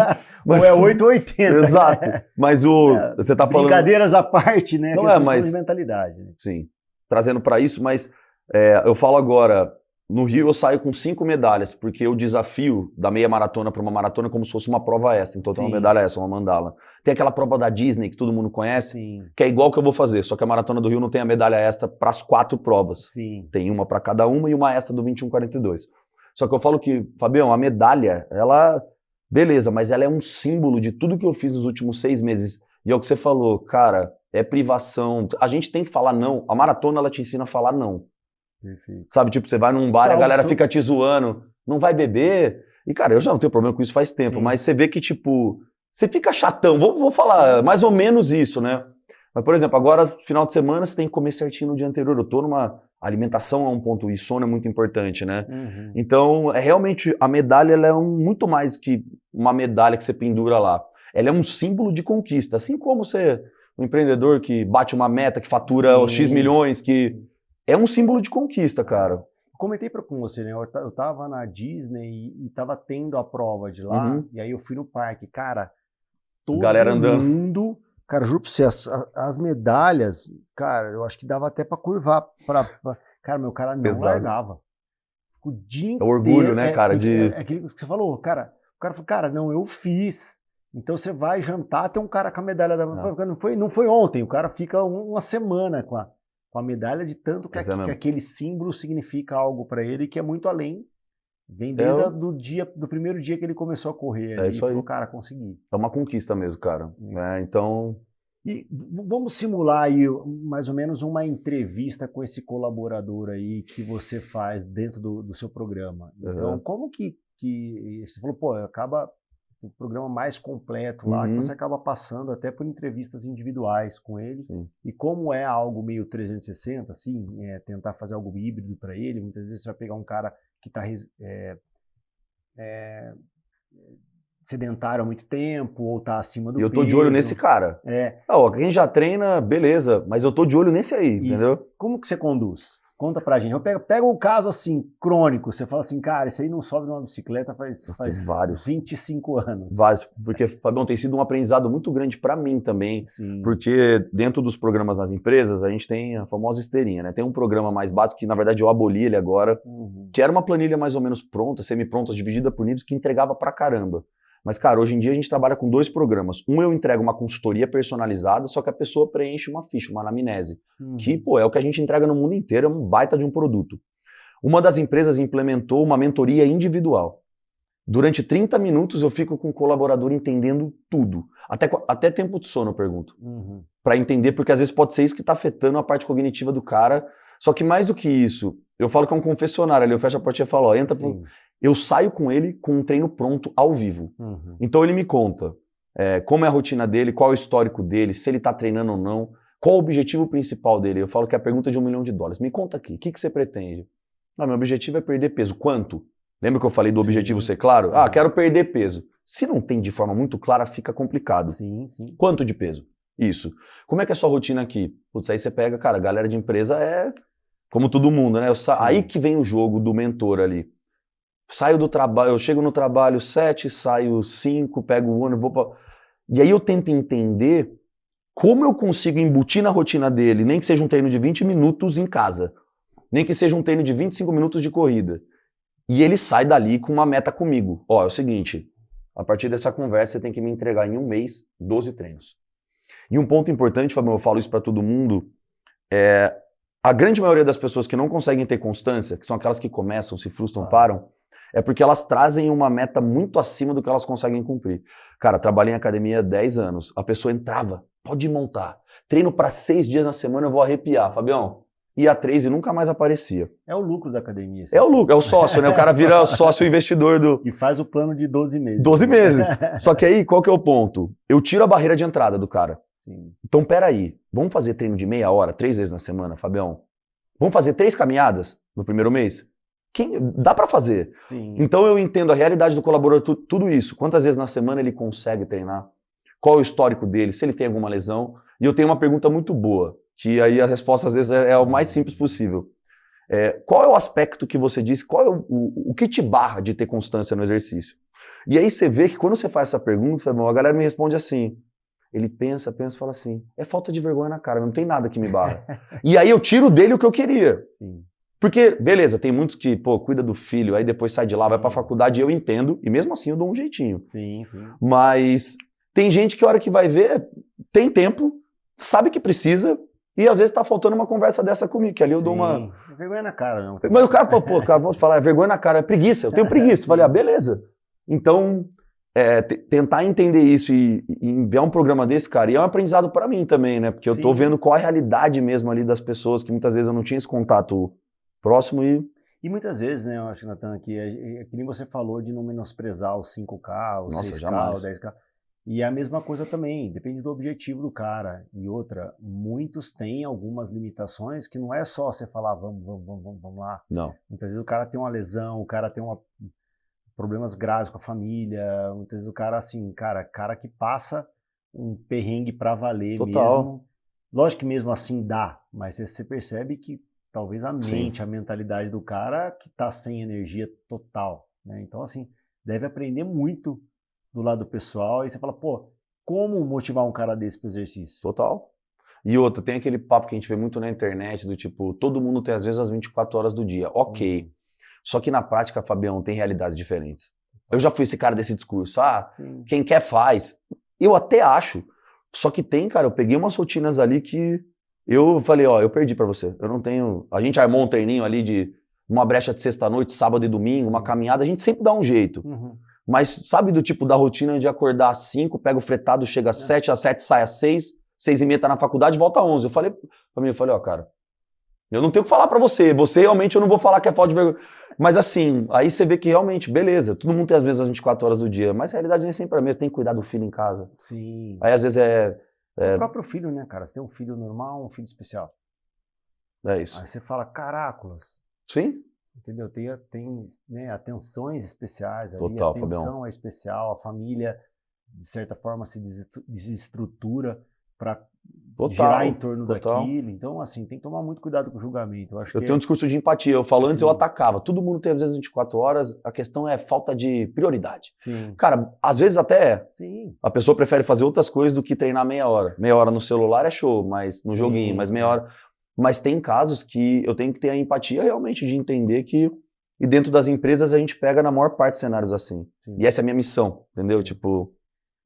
Ou é 880. Exato, mas você tá falando... Brincadeiras à parte, né? Não de mentalidade. Né? Sim, trazendo para isso, mas eu falo agora... No Rio eu saio com 5 medalhas, porque o desafio da meia maratona para uma maratona é como se fosse uma prova extra. Então tem uma medalha extra, uma mandala. Tem aquela prova da Disney que todo mundo conhece, que é igual que eu vou fazer, só que a maratona do Rio não tem a medalha extra para as 4 provas. Tem uma para cada uma e uma extra do 21:42. Só que eu falo que, Fabião, a medalha, ela, beleza, mas ela é um símbolo de tudo que eu fiz nos últimos 6 meses. E é o que você falou, cara, é privação. A gente tem que falar não. A maratona, ela te ensina a falar não. Perfeito. Sabe, tipo, você vai num bar e a galera fica te zoando, não vai beber. E, cara, eu já não tenho problema com isso faz tempo, mas você vê que, tipo, você fica chatão. Vou falar mais ou menos isso, né? Mas, por exemplo, agora, final de semana, você tem que comer certinho no dia anterior. Eu tô numa alimentação a um ponto, e sono é muito importante, né? Então, realmente, a medalha, ela é muito mais que uma medalha que você pendura lá. Ela é um símbolo de conquista. Assim como um empreendedor que bate uma meta, que fatura X milhões, que... É um símbolo de conquista, cara. Comentei com você, né? Eu tava na Disney e tava tendo a prova de lá, e aí eu fui no parque. Cara, todo galera andando. Mundo... Cara, juro pra você, as medalhas, cara, eu acho que dava até pra curvar. Cara, meu cara não largava. O dia inteiro... É o orgulho, né, cara? É aquilo que você falou, cara. O cara falou, cara, não, eu fiz. Então você vai jantar, tem um cara com a medalha da... Não foi ontem, o cara fica uma semana com a... com a medalha de tanto que aquele símbolo significa algo para ele que é muito além. Vem desde do primeiro dia que ele começou a correr. É isso aí. Falou, cara, consegui. É uma conquista mesmo, cara. Então... E vamos simular aí mais ou menos uma entrevista com esse colaborador aí que você faz dentro do seu programa. Então, como que você falou, pô, acaba o programa mais completo lá, que você acaba passando até por entrevistas individuais com ele. Sim. E como é algo meio 360, assim, tentar fazer algo híbrido para ele, muitas vezes você vai pegar um cara que está sedentário há muito tempo ou está acima do peso. E eu tô de olho nesse cara. Quem já treina, beleza, mas eu tô de olho nesse aí, entendeu? Como que você conduz? Conta pra gente. Eu pego um caso assim, crônico, você fala assim, cara, isso aí não sobe numa bicicleta faz vários. 25 anos. Vários, porque, Fabião, tem sido um aprendizado muito grande para mim também, Sim. Porque dentro dos programas nas empresas, a gente tem a famosa esteirinha, né? Tem um programa mais básico, que na verdade eu aboli ele agora, que era uma planilha mais ou menos pronta, semi-pronta, dividida por níveis, que entregava pra caramba. Mas, cara, hoje em dia a gente trabalha com 2 programas. Um eu entrego uma consultoria personalizada, só que a pessoa preenche uma ficha, uma anamnese, que, pô, é o que a gente entrega no mundo inteiro, é um baita de um produto. Uma das empresas implementou uma mentoria individual. Durante 30 minutos eu fico com o colaborador entendendo tudo. Até tempo de sono eu pergunto. Para entender, porque às vezes pode ser isso que está afetando a parte cognitiva do cara. Só que mais do que isso, eu falo que é um confessionário ali, eu fecho a portinha e falo, ó, entra pro... Eu saio com ele com um treino pronto ao vivo. Então ele me conta como é a rotina dele, qual é o histórico dele, se ele está treinando ou não, qual o objetivo principal dele. Eu falo que é a pergunta de $1 milhão. Me conta aqui, o que você pretende? Meu objetivo é perder peso. Quanto? Lembra que eu falei do objetivo ser claro? Quero perder peso. Se não tem de forma muito clara, fica complicado. Sim. Quanto de peso? Isso. Como é que é a sua rotina aqui? Putz, aí você pega, cara, a galera de empresa é como todo mundo, né? Aí que vem o jogo do mentor ali. Saio do trabalho, eu chego no trabalho 7, saio 5, pego o ônibus, vou pra... E aí eu tento entender como eu consigo embutir na rotina dele, nem que seja um treino de 20 minutos em casa, nem que seja um treino de 25 minutos de corrida. E ele sai dali com uma meta comigo. Ó, é o seguinte, a partir dessa conversa você tem que me entregar em 1 mês 12 treinos. E um ponto importante, Fabio, eu falo isso para todo mundo, a grande maioria das pessoas que não conseguem ter constância, que são aquelas que começam, se frustram, param, é porque elas trazem uma meta muito acima do que elas conseguem cumprir. Cara, trabalhei em academia há 10 anos, a pessoa entrava, pode montar, treino para 6 dias na semana, eu vou arrepiar, Fabião. Ia 3 e nunca mais aparecia. É o lucro da academia. É o lucro, é o sócio, né? O cara vira sócio investidor do... E faz o plano de 12 meses. 12 meses. Só que aí, qual que é o ponto? Eu tiro a barreira de entrada do cara. Sim. Então, peraí, vamos fazer treino de meia hora, 3 vezes na semana, Fabião? Vamos fazer 3 caminhadas no primeiro mês? Dá para fazer. Sim. Então eu entendo a realidade do colaborador, tudo isso. Quantas vezes na semana ele consegue treinar? Qual é o histórico dele? Se ele tem alguma lesão? E eu tenho uma pergunta muito boa, que aí a resposta às vezes é o mais simples possível. Qual é o aspecto que você disse? Qual é o que te barra de ter constância no exercício? E aí você vê que quando você faz essa pergunta, a galera me responde assim. Ele pensa e fala assim, é falta de vergonha na cara, não tem nada que me barra. E aí eu tiro dele o que eu queria. Sim. Porque, beleza, tem muitos que, cuida do filho, aí depois sai de lá, vai pra faculdade, e eu entendo, e mesmo assim eu dou um jeitinho. Sim. Mas tem gente que a hora que vai ver, tem tempo, sabe que precisa, e às vezes tá faltando uma conversa dessa comigo, que ali eu dou uma... É vergonha na cara, não. Mas o cara falou, cara, vou falar, é vergonha na cara, é preguiça, eu tenho preguiça. Eu falei, beleza. Então, tentar entender isso e enviar um programa desse, cara, e é um aprendizado pra mim também, né? Porque eu tô vendo qual é a realidade mesmo ali das pessoas, que muitas vezes eu não tinha esse contato próximo E muitas vezes, né, eu acho, Natan, que nem você falou de não menosprezar os 5K, os 6K, jamais. os 10K. E é a mesma coisa também, depende do objetivo do cara. E outra, muitos têm algumas limitações que não é só você falar, vamos lá. Não. Muitas vezes o cara tem uma lesão, o cara tem problemas graves com a família, muitas vezes o cara, assim, cara que passa um perrengue pra valer. Total. Mesmo. Lógico que mesmo assim dá, mas você percebe que talvez a mente, a mentalidade do cara que tá sem energia total, né? Então, assim, deve aprender muito do lado pessoal e você fala, como motivar um cara desse pro exercício? Total. E outra, tem aquele papo que a gente vê muito na internet do tipo, todo mundo tem às vezes as 24 horas do dia. Ok. Só que na prática, Fabião, tem realidades diferentes. Eu já fui esse cara desse discurso. Quem quer faz. Eu até acho. Só que tem, cara, eu peguei umas rotinas ali que Eu falei, ó, eu perdi pra você. Eu não tenho... A gente armou um treininho ali de uma brecha de sexta-noite, sábado e domingo, uma caminhada, a gente sempre dá um jeito. Mas sabe do tipo da rotina de acordar às 5, pega o fretado, chega às 7, às 7 sai às 6, 6h30 tá na faculdade, volta às 11. Eu falei pra mim, ó, cara, eu não tenho o que falar pra você. Você realmente eu não vou falar que é falta de vergonha. Mas assim, aí você vê que realmente, beleza, todo mundo tem às vezes as 24 horas do dia, mas a realidade nem sempre é a mesma, tem que cuidar do filho em casa. Sim. Aí às vezes O próprio filho, né, cara? Você tem um filho normal, um filho especial. É isso. Aí você fala, caracolas. Sim. Entendeu? Tem né, atenções especiais ali, Total, a atenção Fabião. é especial, a família, de certa forma, se desestrutura para girar em torno daquilo. Então, assim, tem que tomar muito cuidado com o julgamento. Eu tenho um discurso de empatia. Eu falo antes, Sim. eu atacava. Todo mundo tem às vezes 24 horas, a questão é falta de prioridade. Sim. Cara, às vezes até Sim. a pessoa prefere fazer outras coisas do que treinar meia hora. Meia hora no celular é show, mas no joguinho, mas meia hora... Mas tem casos que eu tenho que ter a empatia realmente de entender que... E dentro das empresas a gente pega na maior parte de cenários assim. Sim. E essa é a minha missão, entendeu? Tipo...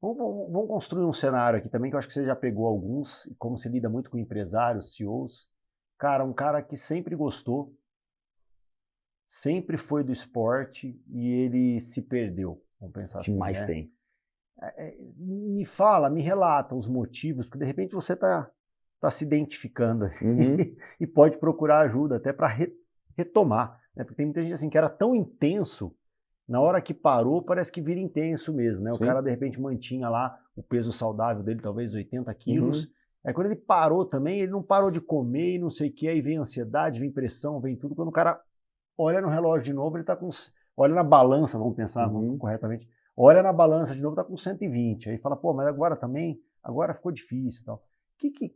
Vamos construir um cenário aqui também, que eu acho que você já pegou alguns, e como você lida muito com empresários, CEOs. Cara, um cara que sempre gostou, sempre foi do esporte e ele se perdeu. Vamos pensar assim. O que mais né? tem? Me relata os motivos, porque de repente você tá se identificando Uhum. e pode procurar ajuda até para retomar. Né? Porque tem muita gente assim que era tão intenso, na hora que parou parece que vira intenso mesmo. Né? O cara de repente mantinha lá o peso saudável dele, talvez 80 quilos. Aí quando ele parou também, ele não parou de comer e não sei o que, aí vem ansiedade, vem pressão, vem tudo. Quando o cara olha no relógio de novo, ele tá com... Olha na balança, vamos pensar corretamente. Olha na balança de novo, tá com 120. Aí fala, pô, mas agora também, agora ficou difícil e tal.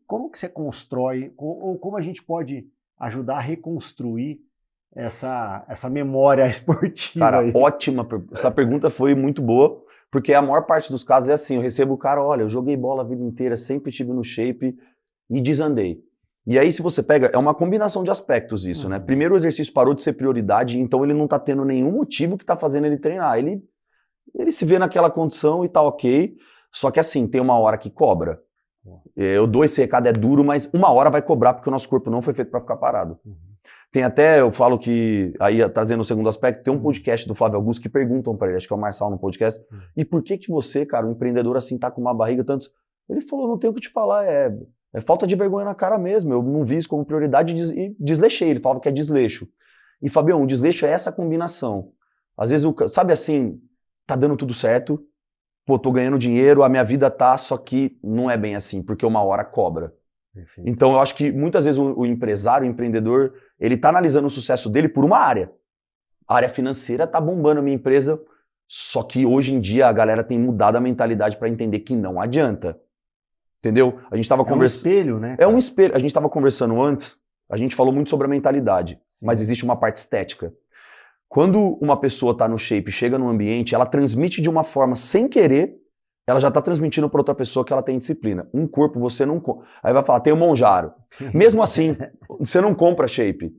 Como que você constrói, ou como a gente pode ajudar a reconstruir essa memória esportiva? Cara, aí? ótima. Essa pergunta foi muito boa, porque a maior parte dos casos é assim, eu recebo o cara, olha, eu joguei bola a vida inteira, sempre estive no shape e desandei. E aí se você pega, é uma combinação de aspectos isso, né? Primeiro o exercício parou de ser prioridade, então ele não tá tendo nenhum motivo que tá fazendo ele treinar. Ele se vê naquela condição e tá ok, só que assim, tem uma hora que cobra. Eu dou esse recado, é duro, mas uma hora vai cobrar, porque o nosso corpo não foi feito para ficar parado. Tem até, eu falo que, aí trazendo o segundo aspecto, tem um podcast do Flávio Augusto que perguntam para ele, acho que é o Marçal no podcast, e por que você, cara, um empreendedor assim, tá com uma barriga tanto... Ele falou, não tenho o que te falar, é falta de vergonha na cara mesmo, eu não vi isso como prioridade e desleixei, ele falava que é desleixo. E Fabião, o desleixo é essa combinação. Às vezes, sabe assim, tá dando tudo certo, pô, tô ganhando dinheiro, a minha vida tá, só que não é bem assim, porque uma hora cobra. Perfeito. Então eu acho que muitas vezes o empresário, o empreendedor, ele tá analisando o sucesso dele por uma área. A área financeira tá bombando a minha empresa, só que hoje em dia a galera tem mudado a mentalidade para entender que não adianta. Entendeu? A gente tava conversando... um espelho, né? É um espelho. A gente tava conversando antes, a gente falou muito sobre a mentalidade, mas existe uma parte estética. Quando uma pessoa está no shape, chega no ambiente, ela transmite de uma forma sem querer, ela já está transmitindo para outra pessoa que ela tem disciplina. Um corpo você não compra. Aí vai falar, tem o Monjaro. Mesmo assim, você não compra shape.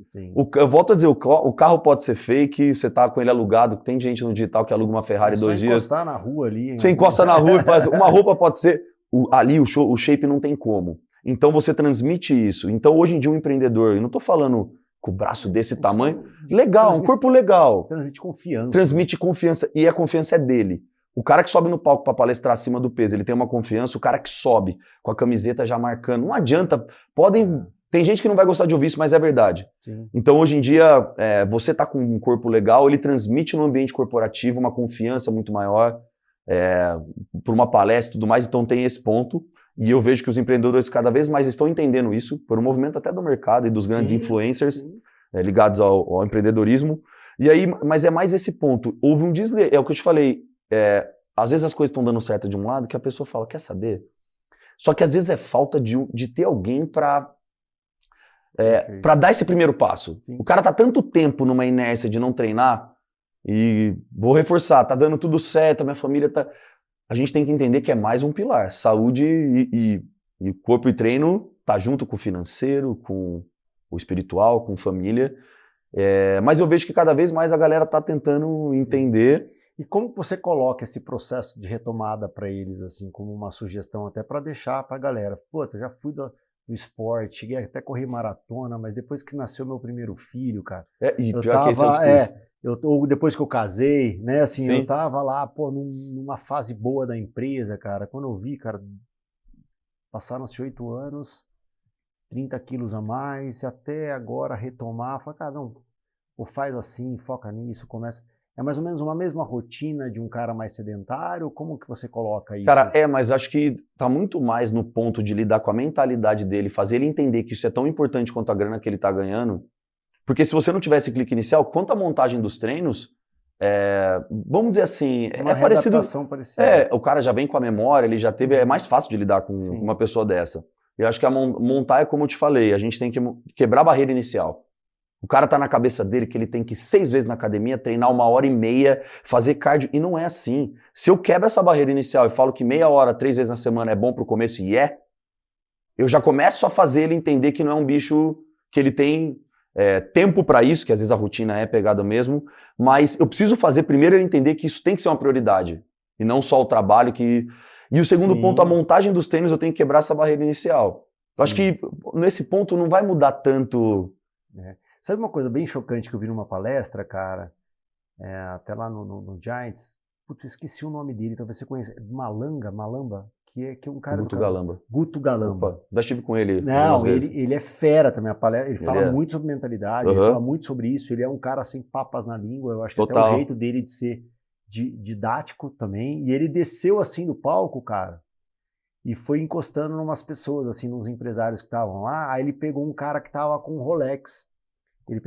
Eu volto a dizer, o carro pode ser fake, você tá com ele alugado, tem gente no digital que aluga uma Ferrari 2 dias. Você encostar na rua ali. Você encosta na rua e faz. Uma roupa pode ser. Ali o shape não tem como. Então você transmite isso. Então hoje em dia um empreendedor, eu não estou falando com o braço desse tamanho, legal, um corpo legal. Transmite confiança. Transmite confiança, e a confiança é dele. O cara que sobe no palco para palestrar acima do peso, ele tem uma confiança, o cara que sobe com a camiseta já marcando, não adianta, tem gente que não vai gostar de ouvir isso, mas é verdade. Sim. Então hoje em dia, você tá com um corpo legal, ele transmite no ambiente corporativo uma confiança muito maior, por uma palestra e tudo mais, então tem esse ponto. E eu vejo que os empreendedores cada vez mais estão entendendo isso, por um movimento até do mercado e dos grandes influencers ligados ao empreendedorismo. E aí, mas é mais esse ponto. Houve um desleixo, é o que eu te falei, às vezes as coisas estão dando certo de um lado que a pessoa fala, quer saber? Só que às vezes é falta de ter alguém para dar esse primeiro passo. Sim. O cara tá tanto tempo numa inércia de não treinar, e vou reforçar, tá dando tudo certo, a minha família tá... A gente tem que entender que é mais um pilar. Saúde e corpo e treino tá junto com o financeiro, com o espiritual, com família. Mas eu vejo que cada vez mais a galera tá tentando entender. E como você coloca esse processo de retomada para eles, assim, como uma sugestão até para deixar para a galera? Pô, eu já fui do esporte, cheguei até a correr maratona, mas depois que nasceu meu primeiro filho, cara, E eu pior que esse é o discurso. ou depois que eu casei, né, assim, Sim. eu tava lá, pô, numa fase boa da empresa, cara, quando eu vi, cara, passaram-se 8 anos, 30 quilos a mais, até agora retomar, falei, cara, não, ou faz assim, foca nisso, começa... É mais ou menos uma mesma rotina de um cara mais sedentário? Como que você coloca isso? Cara, mas acho que tá muito mais no ponto de lidar com a mentalidade dele, fazer ele entender que isso é tão importante quanto a grana que ele tá ganhando. Porque se você não tivesse clique inicial, quanto à montagem dos treinos, vamos dizer assim, Uma parecido. readaptação parecida. O cara já vem com a memória, ele já teve, é mais fácil de lidar com Sim. uma pessoa dessa. Eu acho que a montar é como eu te falei, a gente tem que quebrar a barreira inicial. O cara tá na cabeça dele que ele tem que ir 6 vezes na academia, treinar 1h30, fazer cardio, e não é assim. Se eu quebro essa barreira inicial e falo que meia hora, 3 vezes na semana é bom pro começo, e eu já começo a fazer ele entender que não é um bicho que ele tem tempo pra isso, que às vezes a rotina é pegada mesmo, mas eu preciso fazer primeiro ele entender que isso tem que ser uma prioridade, e não só o trabalho que... E o segundo Sim. ponto, a montagem dos treinos, eu tenho que quebrar essa barreira inicial. Eu acho que nesse ponto não vai mudar tanto... Sabe uma coisa bem chocante que eu vi numa palestra, cara? Até lá no Giants. Putz, eu esqueci o nome dele, talvez você conheça. Malamba, que é um cara... Guto Galamba. Guto Galamba. Opa, já estive com ele Não, algumas vezes. ele é fera também, a palestra, ele fala é. muito sobre mentalidade, ele fala muito sobre isso, ele é um cara sem papas na língua, eu acho que Total. até o jeito dele de ser didático também, e ele desceu assim do palco, cara, e foi encostando em umas pessoas, assim, nos empresários que estavam lá, aí ele pegou um cara que tava com um Rolex, e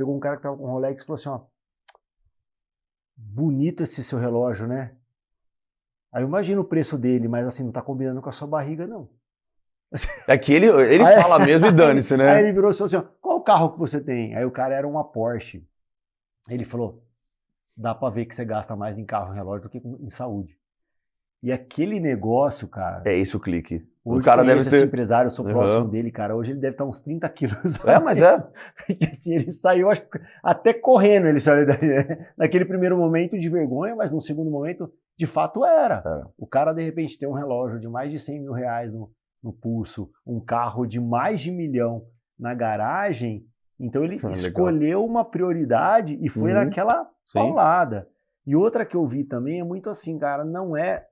falou assim, ó, bonito esse seu relógio, né? Aí eu imagino o preço dele, mas assim, não tá combinando com a sua barriga, não. É que ele fala mesmo e dane-se, né? Aí ele virou e falou assim, ó, qual o carro que você tem? Aí o cara era uma Porsche. Ele falou, dá pra ver que você gasta mais em carro e relógio do que em saúde. E aquele negócio, cara... É isso o clique. Hoje o cara deve esse empresário, eu sou próximo dele, cara. Hoje ele deve estar uns 30 quilos. Mas Porque assim, ele saiu, acho que até correndo, ele saiu naquele primeiro momento de vergonha, mas no segundo momento, de fato, era. O cara, de repente, tem um relógio de mais de 100 mil reais no pulso, um carro de mais de 1 milhão na garagem, então ele escolheu uma prioridade e foi naquela paulada. E outra que eu vi também é muito assim, cara, não é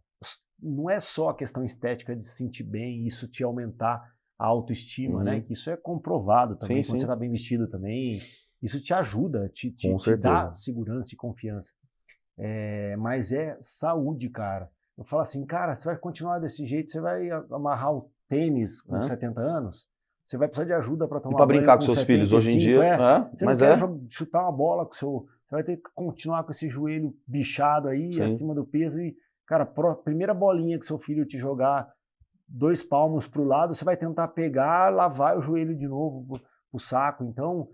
só a questão estética de se sentir bem, isso te aumentar a autoestima, né? Que isso é comprovado também, quando você está bem vestido também, isso te ajuda, te dá segurança e confiança. Mas é saúde, cara. Eu falo assim, cara, você vai continuar desse jeito, você vai amarrar o tênis com 70 anos, você vai precisar de ajuda para tomar banho. Para brincar com seus filhos hoje em dia. Você não quer chutar uma bola com seu... Você vai ter que continuar com esse joelho bichado aí, acima do peso e... Cara, a primeira bolinha que seu filho te jogar 2 palmos para o lado, você vai tentar pegar, lavar o joelho de novo pro saco. Então,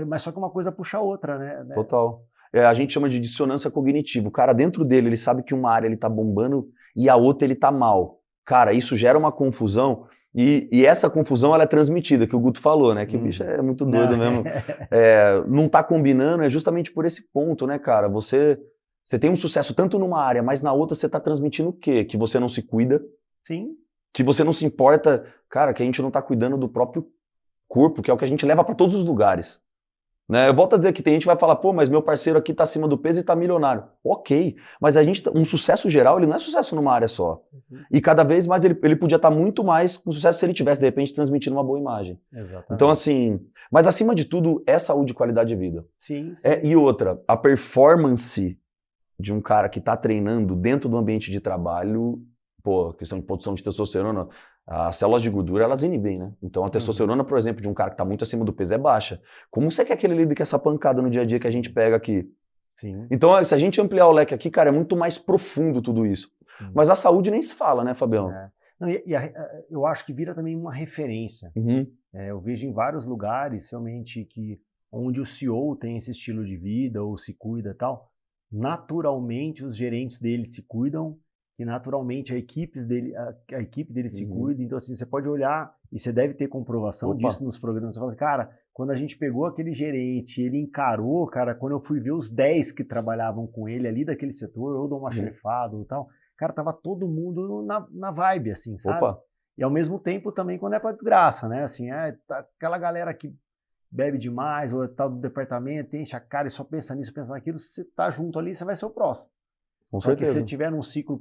mas só que uma coisa puxa a outra, né? Total. A gente chama de dissonância cognitiva. O cara dentro dele, ele sabe que uma área ele tá bombando e a outra ele tá mal. Cara, isso gera uma confusão e essa confusão ela é transmitida, que o Guto falou, né? Que o bicho é muito doido mesmo. Não tá combinando, é justamente por esse ponto, né, cara? Você tem um sucesso tanto numa área, mas na outra você está transmitindo o quê? Que você não se cuida. Sim. Que você não se importa, cara, que a gente não está cuidando do próprio corpo, que é o que a gente leva para todos os lugares. Né? Eu volto a dizer que tem gente que vai falar, pô, mas meu parceiro aqui está acima do peso e está milionário. Ok, mas um sucesso geral, ele não é sucesso numa área só. E cada vez mais ele podia estar muito mais com sucesso se ele tivesse, de repente, transmitindo uma boa imagem. Exatamente. Então, assim, mas acima de tudo, é saúde e qualidade de vida. Sim. E outra, a performance de um cara que está treinando dentro do ambiente de trabalho, pô, questão de produção de testosterona, as células de gordura, elas inibem, né? Então a testosterona, por exemplo, de um cara que está muito acima do peso é baixa. Como você quer que ele lide com essa pancada no dia a dia que a gente pega aqui? Sim. Então, se a gente ampliar o leque aqui, cara, é muito mais profundo tudo isso. Sim. Mas a saúde nem se fala, né, Fabião? Não, eu acho que vira também uma referência. Eu vejo em vários lugares, realmente, onde o CEO tem esse estilo de vida ou se cuida e tal, naturalmente os gerentes dele se cuidam e naturalmente a equipe dele se cuida. Então assim, você pode olhar e você deve ter comprovação disso nos programas. Você fala assim, cara, quando a gente pegou aquele gerente, ele encarou, cara, quando eu fui ver os 10 que trabalhavam com ele ali daquele setor, ou dou uma chefada ou tal, cara, tava todo mundo na vibe, assim, sabe? E ao mesmo tempo também quando é pra desgraça, né? Assim, tá aquela galera que bebe demais, ou tá do departamento, enche a cara e só pensa nisso, pensa naquilo, se você tá junto ali, você vai ser o próximo. Com Só certeza. que se você tiver num ciclo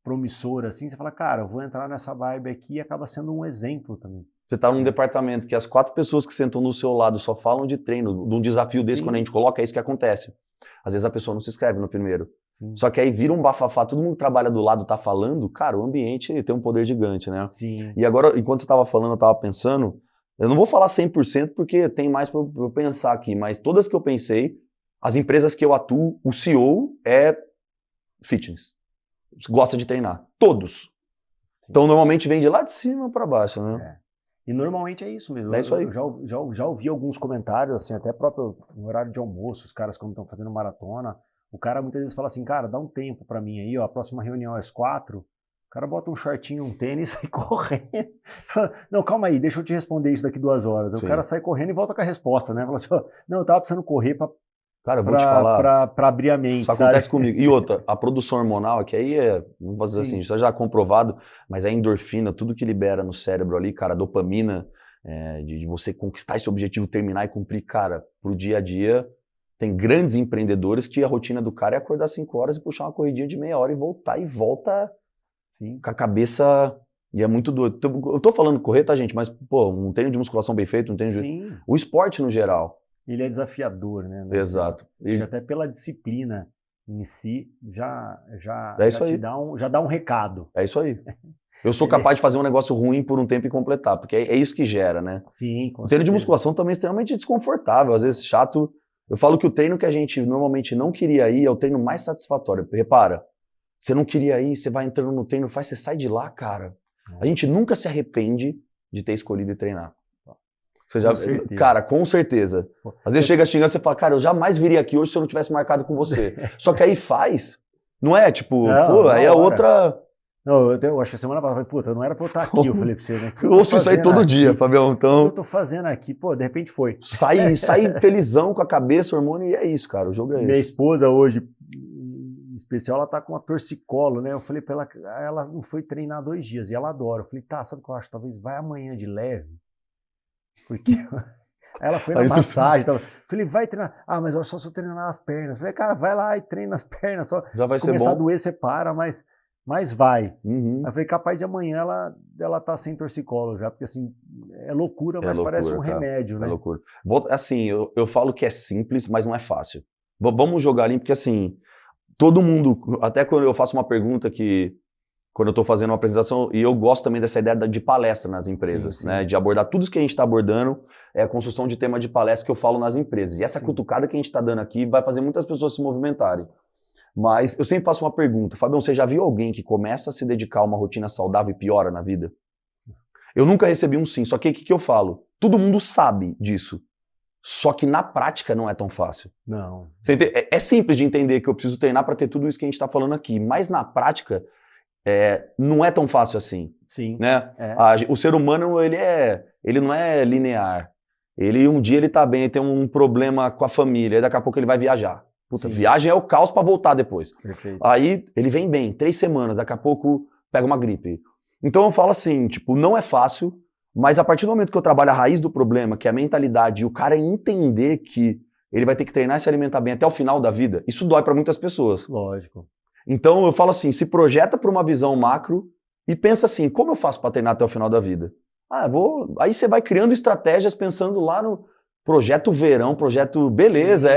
promissor, assim, você fala, cara, eu vou entrar nessa vibe aqui e acaba sendo um exemplo também. Você tá num departamento que as 4 pessoas que sentam do seu lado só falam de treino, de um desafio desse, Sim. quando a gente coloca, é isso que acontece. Às vezes a pessoa não se inscreve no primeiro. Sim. Só que aí vira um bafafá, todo mundo que trabalha do lado tá falando, cara, o ambiente tem um poder gigante, né? Sim. E agora, enquanto você tava falando, eu tava pensando, eu não vou falar 100% porque tem mais pra eu pensar aqui, mas todas que eu pensei, as empresas que eu atuo, o CEO é fitness. Gosta de treinar. Todos. Sim. Então, normalmente vem de lá de cima para baixo, né? E normalmente é isso mesmo. É isso aí. Eu já ouvi alguns comentários, assim, até próprio no horário de almoço, os caras quando estão fazendo maratona, o cara muitas vezes fala assim, cara, dá um tempo pra mim aí, ó, a próxima reunião é às 4, o cara bota um shortinho, um tênis e sai correndo. Fala, não, calma aí, deixa eu te responder isso daqui 2 horas. Sim. O cara sai correndo e volta com a resposta, né? Fala assim, ó, não, eu tava precisando correr pra... Cara, eu vou te falar. Pra abrir a mente. Isso acontece comigo. E outra, a produção hormonal, que aí não vou dizer assim, isso já é comprovado, mas a endorfina, tudo que libera no cérebro ali, cara, a dopamina, de você conquistar esse objetivo, terminar e cumprir, cara, pro dia a dia. Tem grandes empreendedores que a rotina do cara é acordar 5 horas e puxar uma corridinha de meia hora e voltar, e volta com a cabeça. E é muito doido. Eu tô falando correr, tá, gente? Mas, pô, um treino de musculação bem feito, um treino de... O esporte no geral. Ele é desafiador, né? Exato. E até pela disciplina em si, já dá um recado. É isso aí. Eu sou capaz de fazer um negócio ruim por um tempo e completar, porque é isso que gera, né? Sim, com O treino de musculação também é extremamente desconfortável, às vezes chato. Eu falo que o treino que a gente normalmente não queria ir é o treino mais satisfatório. Repara, você não queria ir, você vai entrando no treino, você sai de lá, cara. A gente nunca se arrepende de ter escolhido ir treinar. Você já, cara, com certeza. Às vezes chega xingando, você fala, cara, eu jamais viria aqui hoje se eu não tivesse marcado com você. Só que aí faz, não é? Tipo, pô, aí é outra... Não, eu acho que a semana passada, puta, não era pra eu estar aqui, eu falei pra você, né? Eu ouço isso aí todo dia, Fabião, então... O que eu tô fazendo aqui, pô, de repente foi. Sai felizão com a cabeça, hormônio, e é isso, cara, o jogo é esse. Minha esposa hoje, em especial, ela tá com uma torcicolo, né? Eu falei pra ela não foi treinar 2 dias, e ela adora. Eu falei, tá, sabe o que eu acho? Talvez vai amanhã de leve. Porque ela foi na massagem. Tava... Falei, vai treinar. Ah, mas eu só se eu treinar as pernas. Falei, cara, vai lá e treina as pernas. Só. Já vai se ser começar bom. a doer, você para, mas vai. Uhum. Aí eu falei, capaz de amanhã ela tá sem torcicolo já, porque assim, é loucura, mas loucura, parece um cara. remédio, né? É loucura. Assim, eu falo que é simples, mas não é fácil. Vamos jogar ali, porque assim, todo mundo, até quando eu faço uma pergunta quando eu estou fazendo uma apresentação, e eu gosto também dessa ideia de palestra nas empresas, sim. Né? De abordar tudo isso que a gente está abordando, é a construção de tema de palestra que eu falo nas empresas. E essa cutucada que a gente está dando aqui vai fazer muitas pessoas se movimentarem. Mas eu sempre faço uma pergunta, Fabião, você já viu alguém que começa a se dedicar a uma rotina saudável e piora na vida? Eu nunca recebi um sim, só que o que eu falo? Todo mundo sabe disso, só que na prática não é tão fácil. Não. É simples de entender que eu preciso treinar para ter tudo isso que a gente está falando aqui, mas na prática... não é tão fácil assim. Sim. Né? O ser humano, ele não é linear. Um dia ele tá bem, ele tem um problema com a família, e daqui a pouco ele vai viajar. Puta, viagem é o caos para voltar depois. Perfeito. Aí ele vem bem, 3 semanas, daqui a pouco pega uma gripe. Então eu falo assim, tipo, não é fácil, mas a partir do momento que eu trabalho a raiz do problema, que é a mentalidade, e o cara entender que ele vai ter que treinar e se alimentar bem até o final da vida, isso dói para muitas pessoas. Lógico. Então eu falo assim, se projeta para uma visão macro e pensa assim, como eu faço para treinar até o final da vida? Aí você vai criando estratégias pensando lá no projeto verão, projeto beleza,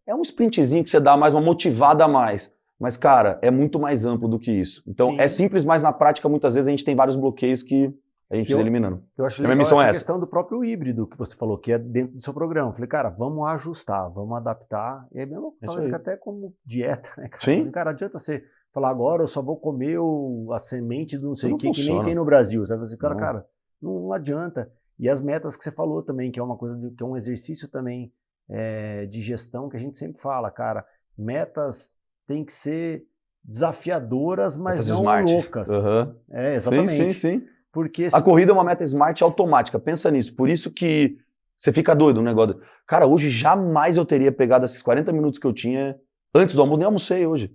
é um sprintzinho que você dá mais, uma motivada a mais. Mas, cara, é muito mais amplo do que isso. Então é simples, mas na prática muitas vezes a gente tem vários bloqueios que a gente precisa eliminando. Eu acho legal essa questão do próprio híbrido que você falou, que é dentro do seu programa. Eu falei, cara, vamos ajustar, vamos adaptar. E aí mesmo, talvez até como dieta, né, cara? Sim. Assim, cara, adianta você falar agora eu só vou comer a semente do não sei o que nem tem no Brasil. Sabe assim, cara, não adianta. E as metas que você falou também, que é uma coisa, que é um exercício também de gestão que a gente sempre fala, cara, metas têm que ser desafiadoras, mas metas não smart. Loucas. Uhum. Exatamente. Sim. Porque a corrida é uma meta smart automática, pensa nisso. Por isso que você fica doido no negócio. Cara, hoje jamais eu teria pegado esses 40 minutos que eu tinha antes do almoço, nem almocei hoje.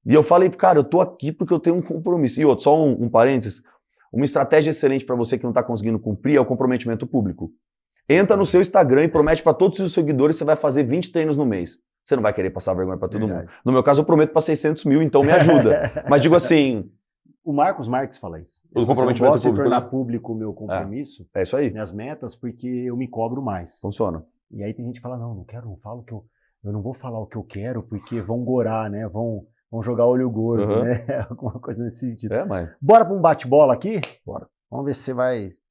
E eu falei, cara, eu tô aqui porque eu tenho um compromisso. E outro, só um parênteses, uma estratégia excelente para você que não está conseguindo cumprir é o comprometimento público. Entra no seu Instagram e promete para todos os seus seguidores que você vai fazer 20 treinos no mês. Você não vai querer passar vergonha para todo mundo. No meu caso, eu prometo para 600 mil, então me ajuda. Mas digo assim... O Marcos Marques fala isso. O comprometimento público. Eu gosto de tornar né? público o meu compromisso, é isso aí. Minhas metas, porque eu me cobro mais. Funciona. E aí tem gente que fala, não falo que eu não vou falar o que eu quero, porque vão gorar, né? Vão jogar olho gordo, né? Alguma coisa nesse sentido. Mas... Bora para um bate-bola aqui? Bora. Vamos ver se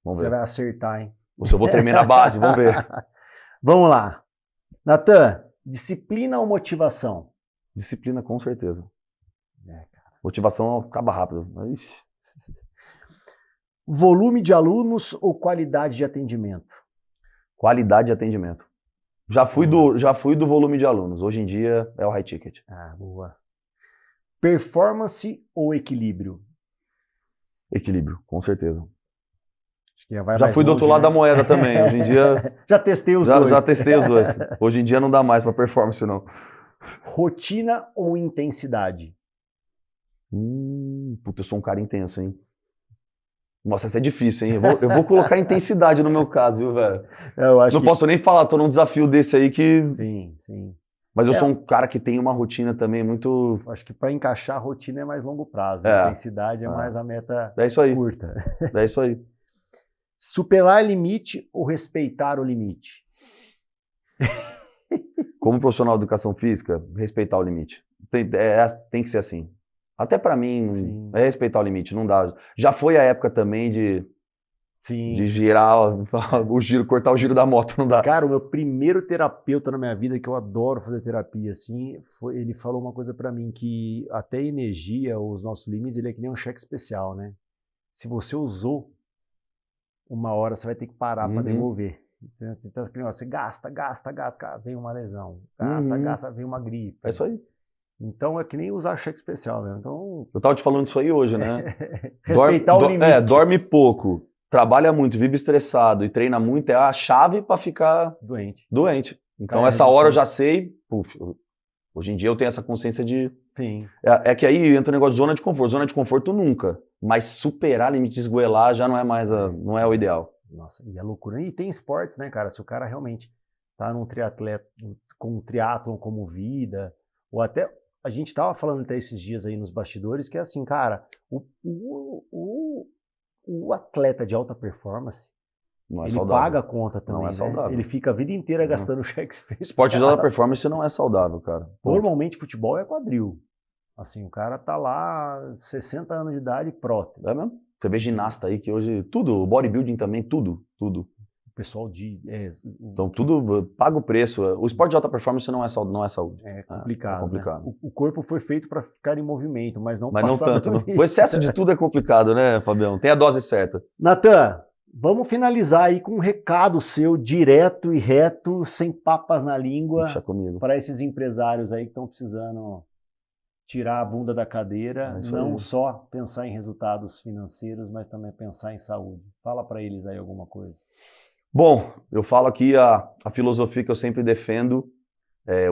você vai acertar, hein? Ou se eu vou terminar a base, vamos ver. Vamos lá. Natan, disciplina ou motivação? Disciplina, com certeza. Cara. Motivação acaba rápido. Ixi. Volume de alunos ou qualidade de atendimento? Qualidade de atendimento. Já fui do volume de alunos. Hoje em dia é o high ticket. Boa. Performance ou equilíbrio? Equilíbrio, com certeza. Acho que já fui do outro lado da moeda também. Hoje em dia... já testei os dois. Já testei os dois. Hoje em dia não dá mais para performance, não. Rotina ou intensidade? Puta, eu sou um cara intenso, hein? Nossa, essa é difícil, hein? Eu vou colocar intensidade no meu caso, viu, velho? Não posso nem falar, tô num desafio desse aí que... Sim. Mas eu sou um cara que tem uma rotina também muito... Acho que para encaixar a rotina é mais longo prazo. A intensidade é mais a meta curta. É isso aí. Superar limite ou respeitar o limite? Como profissional de educação física, respeitar o limite. Tem que ser assim. Até para mim, é respeitar o limite, não dá. Já foi a época também de girar o giro, cortar o giro da moto, não dá. Cara, o meu primeiro terapeuta na minha vida, que eu adoro fazer terapia, assim, ele falou uma coisa para mim, que até a energia, os nossos limites, ele é que nem um cheque especial, né? Se você usou uma hora, você vai ter que parar para devolver. Então, você gasta, vem uma lesão. Gasta, vem uma gripe. É isso aí. Então é que nem usar cheque especial, né? Então... Eu tava te falando isso aí hoje, né? Respeitar o limite. Dorme pouco, trabalha muito, vive estressado e treina muito, é a chave para ficar doente. Então essa hora eu já sei, hoje em dia eu tenho essa consciência de... Sim. É que aí entra o negócio de zona de conforto. Zona de conforto nunca, mas superar limite, esgoelar já não é mais não é o ideal. Nossa, e é loucura. E tem esportes, né, cara? Se o cara realmente tá num triatleta, com um triatlon como vida, ou até... A gente estava falando até esses dias aí nos bastidores que é assim, cara, o atleta de alta performance, ele paga a conta também, não é saudável. Ele fica a vida inteira gastando cheque especial. Esporte de alta performance não é saudável, cara. Normalmente futebol é quadril. Assim, o cara tá lá, 60 anos de idade, prótese. É mesmo? Você vê ginasta aí que hoje, tudo, bodybuilding também, tudo. O pessoal então tudo paga o preço. O esporte de alta performance não é saúde. É complicado. É complicado. Né? O corpo foi feito para ficar em movimento, mas não tanto. O excesso de tudo é complicado, né, Fabião? Tem a dose certa. Natan, vamos finalizar aí com um recado seu direto e reto, sem papas na língua, para esses empresários aí que estão precisando tirar a bunda da cadeira, não só pensar em resultados financeiros, mas também pensar em saúde. Fala para eles aí alguma coisa. Bom, eu falo aqui a filosofia que eu sempre defendo,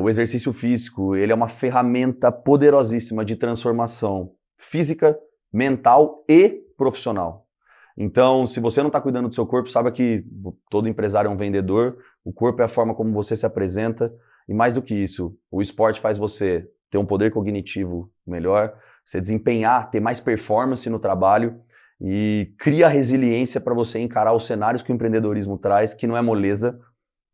o exercício físico, ele é uma ferramenta poderosíssima de transformação física, mental e profissional. Então, se você não está cuidando do seu corpo, saiba que todo empresário é um vendedor, o corpo é a forma como você se apresenta, e mais do que isso, o esporte faz você ter um poder cognitivo melhor, você desempenhar, ter mais performance no trabalho, e cria resiliência para você encarar os cenários que o empreendedorismo traz, que não é moleza.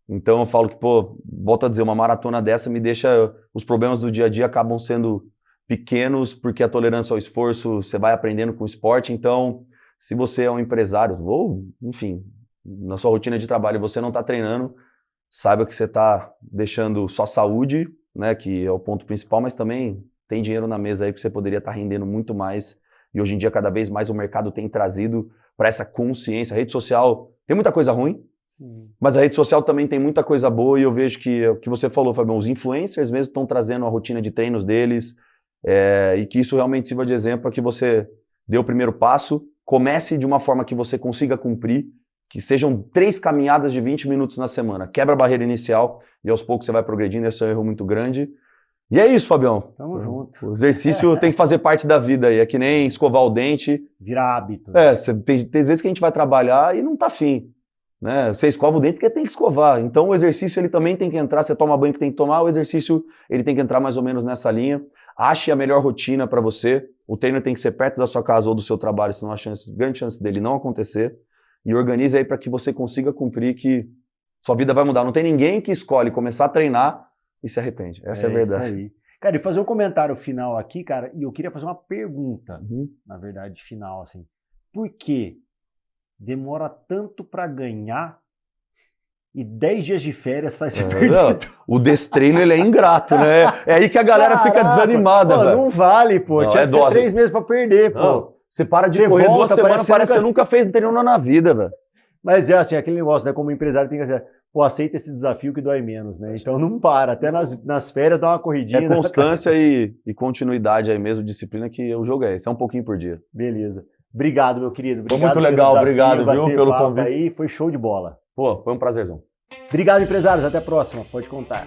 Então eu falo que, volto a dizer, uma maratona dessa me deixa... Os problemas do dia a dia acabam sendo pequenos, porque a tolerância ao esforço, você vai aprendendo com o esporte. Então, se você é um empresário, ou, enfim, na sua rotina de trabalho você não está treinando, saiba que você está deixando só saúde, né, que é o ponto principal, mas também tem dinheiro na mesa aí que você poderia estar rendendo muito mais. E hoje em dia, cada vez mais o mercado tem trazido para essa consciência. A rede social tem muita coisa ruim, mas a rede social também tem muita coisa boa, e eu vejo que o que você falou, Fabião, os influencers mesmo estão trazendo a rotina de treinos deles, e que isso realmente sirva de exemplo para que você dê o primeiro passo, comece de uma forma que você consiga cumprir, que sejam 3 caminhadas de 20 minutos na semana. Quebra a barreira inicial e aos poucos você vai progredindo, esse é um erro muito grande. E é isso, Fabião. Tamo junto. O exercício tem que fazer parte da vida aí. É que nem escovar o dente. Virar hábito. Tem vezes que a gente vai trabalhar e não tá afim. Né? Você escova o dente porque tem que escovar. Então o exercício ele também tem que entrar. Você toma banho que tem que tomar, o exercício ele tem que entrar mais ou menos nessa linha. Ache a melhor rotina para você. O treino tem que ser perto da sua casa ou do seu trabalho, senão há grande chance dele não acontecer. E organize aí para que você consiga cumprir, que sua vida vai mudar. Não tem ninguém que escolhe começar a treinar e se arrepende. Essa é a verdade. Isso aí. Cara, e fazer um comentário final aqui, cara, e eu queria fazer uma pergunta, na verdade, final, assim. Por que demora tanto para ganhar e 10 dias de férias faz você perder? O destreino, ele é ingrato, né? É aí que a galera fica desanimada, pô, velho. Não vale, pô. Não, tinha que ser 3 meses para perder, pô. Não, você para de correr 2 semanas, parece que você nunca fez treino na vida, velho. Mas é assim, aquele negócio, né? Como empresário tem que dizer, pô, aceita esse desafio que dói menos, né? Então não para, até nas férias dá uma corridinha. É constância e continuidade aí mesmo, disciplina, que o jogo é esse, é um pouquinho por dia. Beleza. Obrigado, meu querido. Obrigado. Foi muito legal, obrigado, viu, pelo convite. Aí, foi show de bola. Pô, foi um prazerzão. Obrigado, empresários. Até a próxima. Pode contar.